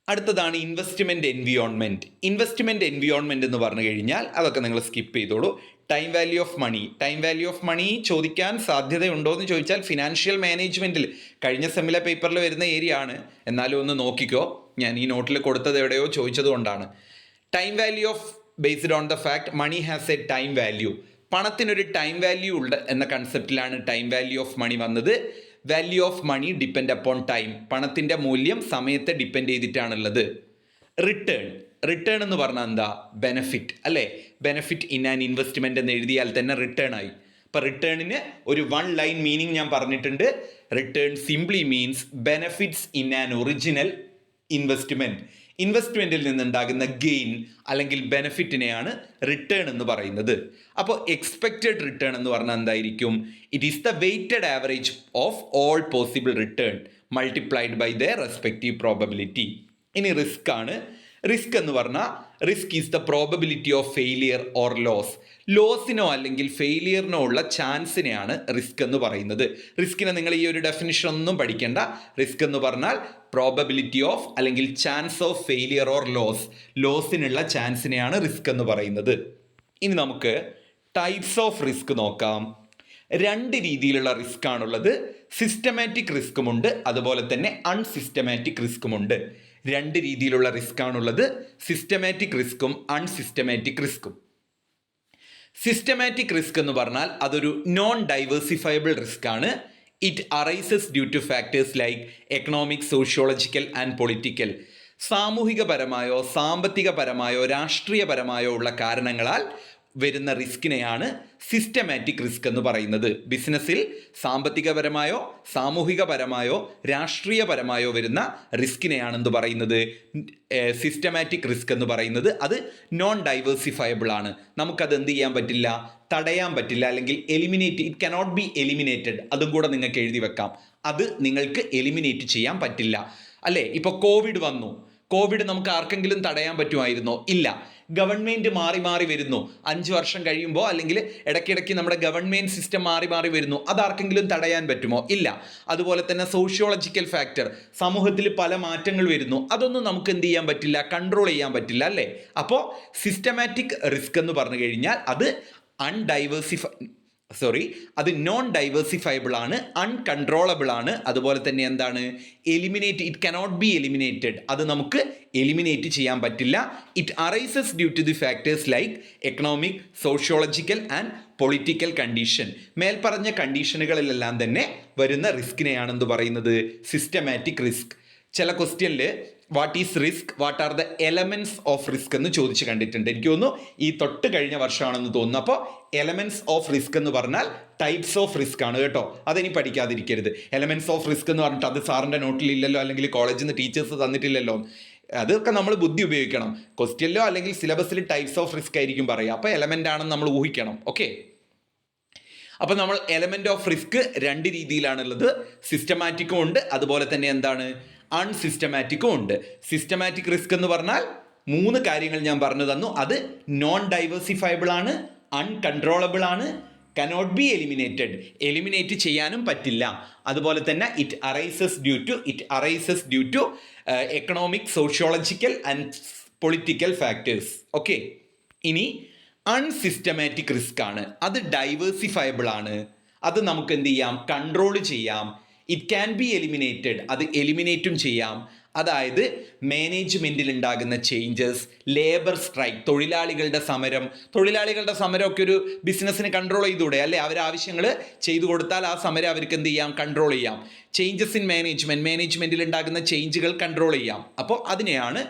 അടുത്തതാണ് ഇൻവെസ്റ്റ്മെൻറ്റ് എൻവിയോൺമെൻറ്റ്. ഇൻവെസ്റ്റ്മെൻറ്റ് എൻവിയോൺമെൻറ്റ് എന്ന് പറഞ്ഞു കഴിഞ്ഞാൽ അതൊക്കെ നിങ്ങൾ സ്കിപ്പ് ചെയ്തോളൂ. Time value of money. Time value of money ചോദിക്കാൻ സാധ്യതയുണ്ടോ എന്ന് ചോദിച്ചാൽ ഫിനാൻഷ്യൽ മാനേജ്മെൻറ്റിൽ കഴിഞ്ഞ സെമ്മിലെ പേപ്പറിൽ വരുന്ന ഏരിയ ആണ്. എന്നാലും ഒന്ന് നോക്കിക്കോ, ഞാൻ ഈ നോട്ടിൽ കൊടുത്തത് എവിടെയോ ചോദിച്ചത് കൊണ്ടാണ്. Time value of based on the fact money has a time value. പണത്തിനൊരു ടൈം വാല്യൂ ഉണ്ട് എന്ന കൺസെപ്റ്റിലാണ് ടൈം വാല്യൂ ഓഫ് മണി വന്നത്. Value of money depend upon time. പണത്തിൻ്റെ മൂല്യം സമയത്തെ ഡിപ്പെൻഡ് ചെയ്തിട്ടാണുള്ളത്. റിട്ടേൺ എന്ന് പറഞ്ഞാൽ എന്താ? ബെനഫിറ്റ് അല്ലേ? ബെനഫിറ്റ് ഇൻ ആൻ ഇൻവെസ്റ്റ്മെൻറ്റ് എന്ന് എഴുതിയാൽ തന്നെ റിട്ടേൺ ആയി. അപ്പോൾ റിട്ടേണിന് ഒരു 1 ലൈൻ മീനിങ് ഞാൻ പറഞ്ഞിട്ടുണ്ട്. Return simply means benefits in an original investment. ഇൻവെസ്റ്റ്മെൻറ്റിൽ നിന്നുണ്ടാകുന്ന ഗെയിൻ അല്ലെങ്കിൽ ബെനഫിറ്റിനെയാണ് റിട്ടേൺ എന്ന് പറയുന്നത്. അപ്പോൾ എക്സ്പെക്റ്റഡ് റിട്ടേൺ എന്ന് പറഞ്ഞാൽ എന്തായിരിക്കും? It is the weighted average of all possible return multiplied by the respective probability. ഇനി റിസ്ക് ആണ്. റിസ്ക് എന്ന് പറഞ്ഞാൽ risk is the probability of failure or loss. ലോസിനോ അല്ലെങ്കിൽ ഫെയിലിയറിനോ ഉള്ള ചാൻസിനെയാണ് റിസ്ക് എന്ന് പറയുന്നത്. റിസ്കിനെ നിങ്ങൾ ഈ ഒരു ഡെഫിനിഷൻ ഒന്നും പഠിക്കേണ്ട. റിസ്ക് എന്ന് പറഞ്ഞാൽ പ്രോബബിലിറ്റി ഓഫ് അല്ലെങ്കിൽ ചാൻസ് ഓഫ് ഫെയിലിയർ ഓർ ലോസിനുള്ള ചാൻസിനെയാണ് റിസ്ക് എന്ന് പറയുന്നത്. ഇനി നമുക്ക് ടൈപ്സ് ഓഫ് റിസ്ക് നോക്കാം. 2 രീതിയിലുള്ള റിസ്ക് ആണുള്ളത്. സിസ്റ്റമാറ്റിക് റിസ്ക്കുമുണ്ട്, അതുപോലെ തന്നെ അൺസിസ്റ്റമാറ്റിക് റിസ്ക്കുമുണ്ട്. 2 രീതിയിലുള്ള റിസ്ക് ആണുള്ളത്. സിസ്റ്റമാറ്റിക് റിസ്ക്കും അൺസിസ്റ്റമാറ്റിക് റിസ്ക്കും. സിസ്റ്റമാറ്റിക് റിസ്ക് എന്ന് പറഞ്ഞാൽ അതൊരു നോൺ ഡൈവേഴ്സിഫയബിൾ റിസ്ക് ആണ്. It arises due to factors like economic, sociological and political. സാമൂഹികപരമായോ സാമ്പത്തികപരമായോ രാഷ്ട്രീയപരമായോ ഉള്ള കാരണങ്ങളാൽ വരുന്ന റിസ്കിനെയാണ് സിസ്റ്റമാറ്റിക് റിസ്ക് എന്ന് പറയുന്നത്. ബിസിനസ്സിൽ സാമ്പത്തികപരമായോ സാമൂഹികപരമായോ രാഷ്ട്രീയപരമായോ വരുന്ന റിസ്കിനെയാണെന്ന് പറയുന്നത് സിസ്റ്റമാറ്റിക് റിസ്ക് എന്ന് പറയുന്നത്. അത് നോൺ ഡൈവേഴ്സിഫയബിൾ ആണ്. നമുക്കത് എന്ത് ചെയ്യാൻ പറ്റില്ല? തടയാൻ പറ്റില്ല, അല്ലെങ്കിൽ ഇറ്റ് കനോട്ട് ബി എലിമിനേറ്റഡ്. അതും കൂടെ നിങ്ങൾക്ക് എഴുതി വെക്കാം. അത് നിങ്ങൾക്ക് എലിമിനേറ്റ് ചെയ്യാൻ പറ്റില്ല അല്ലേ? ഇപ്പോൾ കോവിഡ് വന്നു. കോവിഡ് നമുക്ക് ആർക്കെങ്കിലും തടയാൻ പറ്റുമായിരുന്നോ? ഇല്ല. ഗവൺമെൻറ് മാറി വരുന്നു. 5 വർഷം കഴിയുമ്പോൾ അല്ലെങ്കിൽ ഇടയ്ക്കിടയ്ക്ക് നമ്മുടെ ഗവൺമെൻറ് സിസ്റ്റം മാറി വരുന്നു. അതാർക്കെങ്കിലും തടയാൻ പറ്റുമോ? ഇല്ല. അതുപോലെ തന്നെ സോഷ്യോളജിക്കൽ ഫാക്ടർ, സമൂഹത്തിൽ പല മാറ്റങ്ങൾ വരുന്നു. അതൊന്നും നമുക്ക് എന്ത് ചെയ്യാൻ പറ്റില്ല? കൺട്രോൾ ചെയ്യാൻ പറ്റില്ല അല്ലേ? അപ്പോൾ സിസ്റ്റമാറ്റിക് റിസ്ക് എന്ന് പറഞ്ഞു കഴിഞ്ഞാൽ അത് അത് നോൺ ഡൈവേഴ്സിഫയബിൾ ആണ്, അൺകൺട്രോളബിൾ ആണ്. അതുപോലെ തന്നെ എന്താണ്? It cannot be eliminated. അത് നമുക്ക് എലിമിനേറ്റ് ചെയ്യാൻ പറ്റില്ല. It arises due to the factors like economic, sociological and political condition. മേൽപ്പറഞ്ഞ കണ്ടീഷനുകളിലെല്ലാം തന്നെ വരുന്ന റിസ്കിനെയാണെന്ന് പറയുന്നത് സിസ്റ്റമാറ്റിക് റിസ്ക്. ചില ക്വസ്റ്റ്യനിൽ what is risk, what are the elements of risk എന്ന് ചോദിച്ച് കണ്ടിട്ടുണ്ട്. എനിക്ക് തോന്നുന്നു ഈ തൊട്ട് കഴിഞ്ഞ വർഷമാണെന്ന് തോന്നുന്നു. അപ്പോൾ എലമെൻറ്റ്സ് ഓഫ് റിസ്ക് എന്ന് പറഞ്ഞാൽ ടൈപ്സ് ഓഫ് റിസ്ക് ആണ് കേട്ടോ. അതിനി പഠിക്കാതിരിക്കരുത്. എലമെൻറ്റ്സ് ഓഫ് റിസ്ക് എന്ന് പറഞ്ഞിട്ട് അത് സാറിൻ്റെ നോട്ടിലില്ലല്ലോ, അല്ലെങ്കിൽ കോളേജിൽ നിന്ന് ടീച്ചേഴ്സ് തന്നിട്ടില്ലല്ലോ. അതൊക്കെ നമ്മൾ ബുദ്ധി ഉപയോഗിക്കണം. ക്വസ്റ്റ്യനിലോ അല്ലെങ്കിൽ സിലബസിൽ ടൈപ്സ് ഓഫ് റിസ്ക് ആയിരിക്കും പറയുക. അപ്പോൾ എലമെൻ്റ് ആണെന്ന് നമ്മൾ ഊഹിക്കണം. ഓക്കെ. അപ്പോൾ നമ്മൾ എലമെൻറ്റ് ഓഫ് റിസ്ക് 2 രീതിയിലാണുള്ളത്. സിസ്റ്റമാറ്റിക്കും ഉണ്ട്, അതുപോലെ തന്നെ എന്താണ്? അൺസിസ്റ്റമാറ്റിക്കും ഉണ്ട്. സിസ്റ്റമാറ്റിക് റിസ്ക് എന്ന് പറഞ്ഞാൽ 3 കാര്യങ്ങൾ ഞാൻ പറഞ്ഞു തന്നു. അത് നോൺ ഡൈവേഴ്സിഫയബിൾ ആണ്, അൺകൺട്രോളബിൾ ആണ്, കനോട്ട് ബി എലിമിനേറ്റ് ചെയ്യാനും പറ്റില്ല. അതുപോലെ തന്നെ it arises due to economic, sociological and political factors. Okay. ഇനി അൺസിസ്റ്റമാറ്റിക് റിസ്ക് ആണ്. അത് ഡൈവേഴ്സിഫയബിൾ ആണ്. അത് നമുക്ക് എന്ത് ചെയ്യാം? കൺട്രോൾ ചെയ്യാം. It can be eliminated. അത് എലിമിനേറ്റും ചെയ്യാം. അതായത് മാനേജ്മെൻറ്റിൽ ഉണ്ടാകുന്ന ചേഞ്ചസ്, ലേബർ സ്ട്രൈക്ക്, തൊഴിലാളികളുടെ സമരമൊക്കെ ഒരു ബിസിനസ്സിന് കൺട്രോൾ ചെയ്തുകൂടെ അല്ലേ? അവരാവശ്യങ്ങൾ ചെയ്തു കൊടുത്താൽ ആ സമരം അവർക്ക് എന്ത് ചെയ്യാം? കൺട്രോൾ ചെയ്യാം. ചേഞ്ചസ് ഇൻ മാനേജ്മെൻറ്റിൽ ഉണ്ടാകുന്ന ചേഞ്ചുകൾ കൺട്രോൾ ചെയ്യാം. അപ്പോൾ അതിനെയാണ്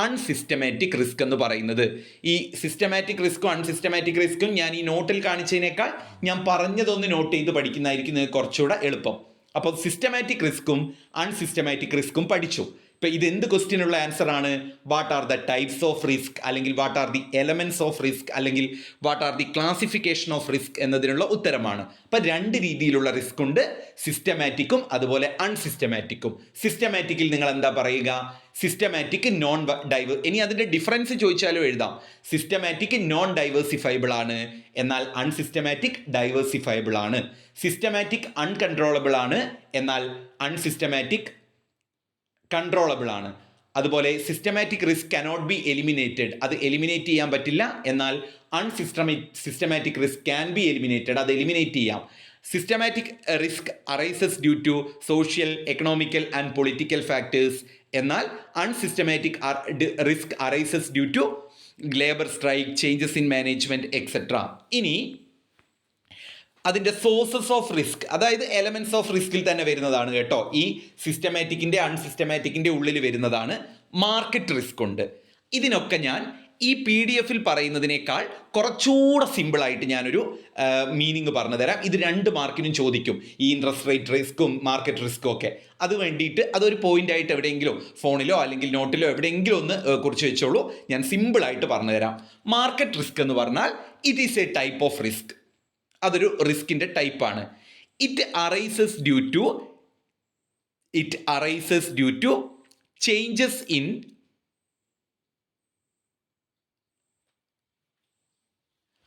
അൺസിസ്റ്റമാറ്റിക് റിസ്ക് എന്ന് പറയുന്നത്. ഈ സിസ്റ്റമാറ്റിക് റിസ്ക്കും അൺസിസ്റ്റമാറ്റിക് റിസ്ക്കും ഞാൻ ഈ നോട്ടിൽ കാണിച്ചതിനേക്കാൾ ഞാൻ പറഞ്ഞതൊന്ന് നോട്ട് ചെയ്ത് പഠിക്കുന്നതായിരിക്കും നിങ്ങൾക്ക് കുറച്ചുകൂടെ എളുപ്പം. അപ്പോൾ സിസ്റ്റമാറ്റിക് റിസ്ക്കും അൺസിസ്റ്റമാറ്റിക് റിസ്ക്കും പഠിച്ചു. ഇപ്പോൾ ഇത് എന്ത് ക്വസ്റ്റ്യനുള്ള ആൻസർ ആണ്? What are the types of risk, അല്ലെങ്കിൽ what are the elements of risk, അല്ലെങ്കിൽ what are the classification of risk എന്നതിനുള്ള ഉത്തരമാണ്. അപ്പോൾ 2 രീതിയിലുള്ള റിസ്ക് ഉണ്ട്, സിസ്റ്റമാറ്റിക്കും അതുപോലെ അൺസിസ്റ്റമാറ്റിക്കും. സിസ്റ്റമാറ്റിക്കിൽ നിങ്ങൾ എന്താ പറയുക? സിസ്റ്റമാറ്റിക് ഇനി അതിൻ്റെ ഡിഫറൻസ് ചോദിച്ചാലും എഴുതാം. സിസ്റ്റമാറ്റിക് നോൺ ഡൈവേഴ്സിഫയബിൾ ആണ്, എന്നാൽ അൺസിസ്റ്റമാറ്റിക് ഡൈവേഴ്സിഫയബിൾ ആണ്. സിസ്റ്റമാറ്റിക് അൺകൺട്രോളബിൾ ആണ്, എന്നാൽ അൺസിസ്റ്റമാറ്റിക് കൺട്രോളബിൾ ആണ്. അതുപോലെ systematic risk cannot be eliminated. അത് എലിമിനേറ്റ് ചെയ്യാൻ പറ്റില്ല. എന്നാൽ systematic risk can be eliminated. അത് എലിമിനേറ്റ് ചെയ്യാം. Systematic risk arises due to social, economical and political factors. എന്നാൽ unsystematic risk arises due to labour strike, changes in management etcetera. ഇനി അതിൻ്റെ sources of risk, അതായത് elements of റിസ്കിൽ തന്നെ വരുന്നതാണ് കേട്ടോ. ഈ സിസ്റ്റമാറ്റിക്കിൻ്റെ അൺസിസ്റ്റമാറ്റിക്കിൻ്റെ ഉള്ളിൽ വരുന്നതാണ്. മാർക്കറ്റ് റിസ്ക് ഉണ്ട്. ഇതിനൊക്കെ ഞാൻ ഈ PDF പറയുന്നതിനേക്കാൾ കുറച്ചുകൂടെ സിമ്പിളായിട്ട് ഞാനൊരു മീനിങ് പറഞ്ഞു തരാം. ഇത് 2 മാർക്കിനും ചോദിക്കും, ഈ ഇൻട്രസ്റ്റ് റേറ്റ് റിസ്ക്കും മാർക്കറ്റ് റിസ്ക്കും ഒക്കെ. അത് വേണ്ടിയിട്ട് അതൊരു പോയിൻ്റായിട്ട് എവിടെയെങ്കിലും ഫോണിലോ അല്ലെങ്കിൽ നോട്ടിലോ എവിടെയെങ്കിലും ഒന്ന് കുറിച്ച് വെച്ചോളൂ. ഞാൻ സിമ്പിളായിട്ട് പറഞ്ഞു തരാം. മാർക്കറ്റ് റിസ്ക് എന്ന് പറഞ്ഞാൽ it is a type of risk. അതൊരു റിസ്കിൻ്റെ ടൈപ്പാണ്. It arises due to changes in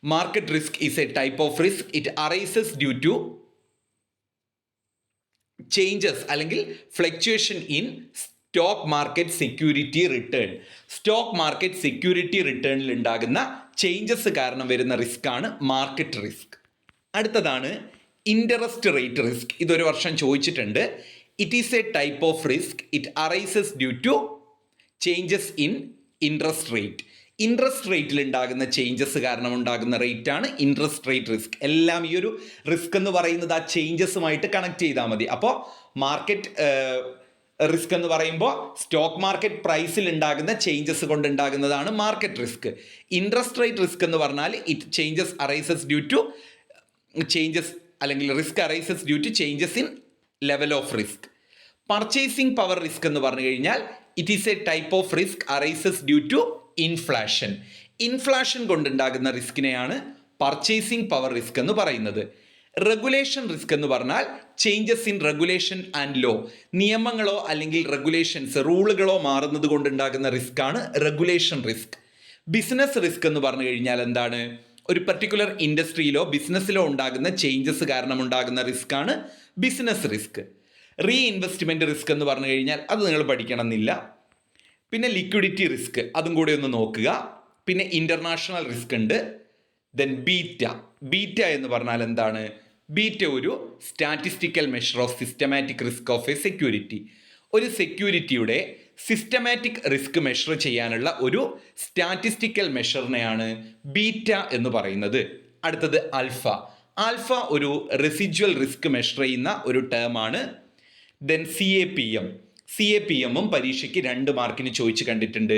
market risk is a type of risk. It arises due to changes അല്ലെങ്കിൽ fluctuation in stock market security return. Stock market security റിട്ടേണിൽ ഉണ്ടാകുന്ന changes കാരണം വരുന്ന risk ആണ് market risk. അടുത്തതാണ് interest rate risk. ഇതൊരു വർഷം ചോദിച്ചിട്ടുണ്ട്. It is a type of risk. It arises due to changes in interest rate. Interest റേറ്റിൽ ഉണ്ടാകുന്ന ചേഞ്ചസ് കാരണം ഉണ്ടാകുന്ന റേറ്റ് ആണ് ഇൻട്രസ്റ്റ് റേറ്റ് റിസ്ക്. എല്ലാം ഈ ഒരു റിസ്ക് എന്ന് പറയുന്നത് ആ ചേഞ്ചസുമായിട്ട് കണക്ട് ചെയ്താൽ മതി. അപ്പോൾ മാർക്കറ്റ് റിസ്ക് എന്ന് പറയുമ്പോൾ സ്റ്റോക്ക് മാർക്കറ്റ് പ്രൈസിൽ ഉണ്ടാകുന്ന ചേഞ്ചസ് കൊണ്ടുണ്ടാകുന്നതാണ് market risk. Interest rate risk എന്ന് പറഞ്ഞാൽ it changes arises due to changes അല്ലെങ്കിൽ risk arises due to changes in level of risk. Purchasing power risk എന്ന് പറഞ്ഞു കഴിഞ്ഞാൽ it is a type of risk arises due to inflation. Inflation കൊണ്ടുണ്ടാകുന്ന റിസ്കിനെയാണ് purchasing power risk എന്ന് പറയുന്നത്. Regulation risk എന്ന് പറഞ്ഞാൽ changes in regulation and law. നിയമങ്ങളോ അല്ലെങ്കിൽ റെഗുലേഷൻസ് റൂളുകളോ മാറുന്നത് കൊണ്ടുണ്ടാകുന്ന റിസ്ക് ആണ് റെഗുലേഷൻ റിസ്ക്. ബിസിനസ് റിസ്ക് എന്ന് പറഞ്ഞു കഴിഞ്ഞാൽ എന്താണ്? ഒരു പർട്ടിക്കുലർ ഇൻഡസ്ട്രിയിലോ ബിസിനസ്സിലോ ഉണ്ടാകുന്ന ചേഞ്ചസ് കാരണം ഉണ്ടാകുന്ന റിസ്ക് ആണ് business risk. Re investment risk എന്ന് പറഞ്ഞു കഴിഞ്ഞാൽ അത് നിങ്ങൾ പഠിക്കണം എന്നില്ല. പിന്നെ ലിക്വിഡിറ്റി റിസ്ക്, അതും കൂടി ഒന്ന് നോക്കുക. പിന്നെ ഇൻ്റർനാഷണൽ റിസ്ക് ഉണ്ട്. ദെൻ ബീറ്റ എന്ന് പറഞ്ഞാൽ എന്താണ്? ബീറ്റ ഒരു statistical measure of systematic risk of A security. ഒരു സെക്യൂരിറ്റിയുടെ സിസ്റ്റമാറ്റിക് റിസ്ക് മെഷർ ചെയ്യാനുള്ള ഒരു സ്റ്റാറ്റിസ്റ്റിക്കൽ മെഷറിനെയാണ് ബീറ്റ എന്ന് പറയുന്നത്. അടുത്തത് ആൽഫ ഒരു റെസിജ്വൽ റിസ്ക് മെഷർ ചെയ്യുന്ന ഒരു ടേമാണ്. ദെൻ CAPM പരീക്ഷയ്ക്ക് 2 മാർക്കിന് ചോദിച്ച് കണ്ടിട്ടുണ്ട്.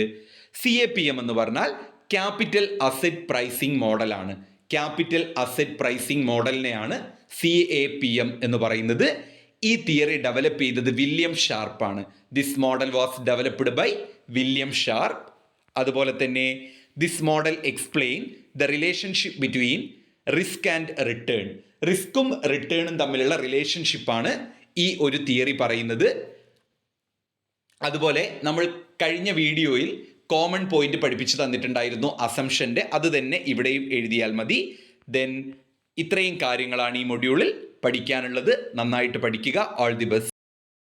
CAPM എന്ന് പറഞ്ഞാൽ ക്യാപിറ്റൽ അസറ്റ് പ്രൈസിംഗ് മോഡലാണ്. ക്യാപിറ്റൽ അസറ്റ് പ്രൈസിംഗ് മോഡലിനെയാണ് CAPM എന്ന് പറയുന്നത്. ഈ തിയറി ഡെവലപ്പ് ചെയ്തത് വില്യം ഷാർപ്പാണ്. This model was developed by William Sharpe. അതുപോലെ തന്നെ this model explain the relationship between risk and return. റിസ്ക്കും റിട്ടേണും തമ്മിലുള്ള റിലേഷൻഷിപ്പാണ് ഈ ഒരു തിയറി പറയുന്നത്. അതുപോലെ നമ്മൾ കഴിഞ്ഞ വീഡിയോയിൽ കോമൺ പോയിന്റ് പഠിപ്പിച്ചു തന്നിട്ടുണ്ടായിരുന്നു അസംഷൻ്റെ. അത് തന്നെ ഇവിടെയും എഴുതിയാൽ മതി. ദെൻ ഇത്രയും കാര്യങ്ങളാണ് ഈ മൊഡ്യൂളിൽ പഠിക്കാനുള്ളത്. നന്നായിട്ട് പഠിക്കുക. All the best.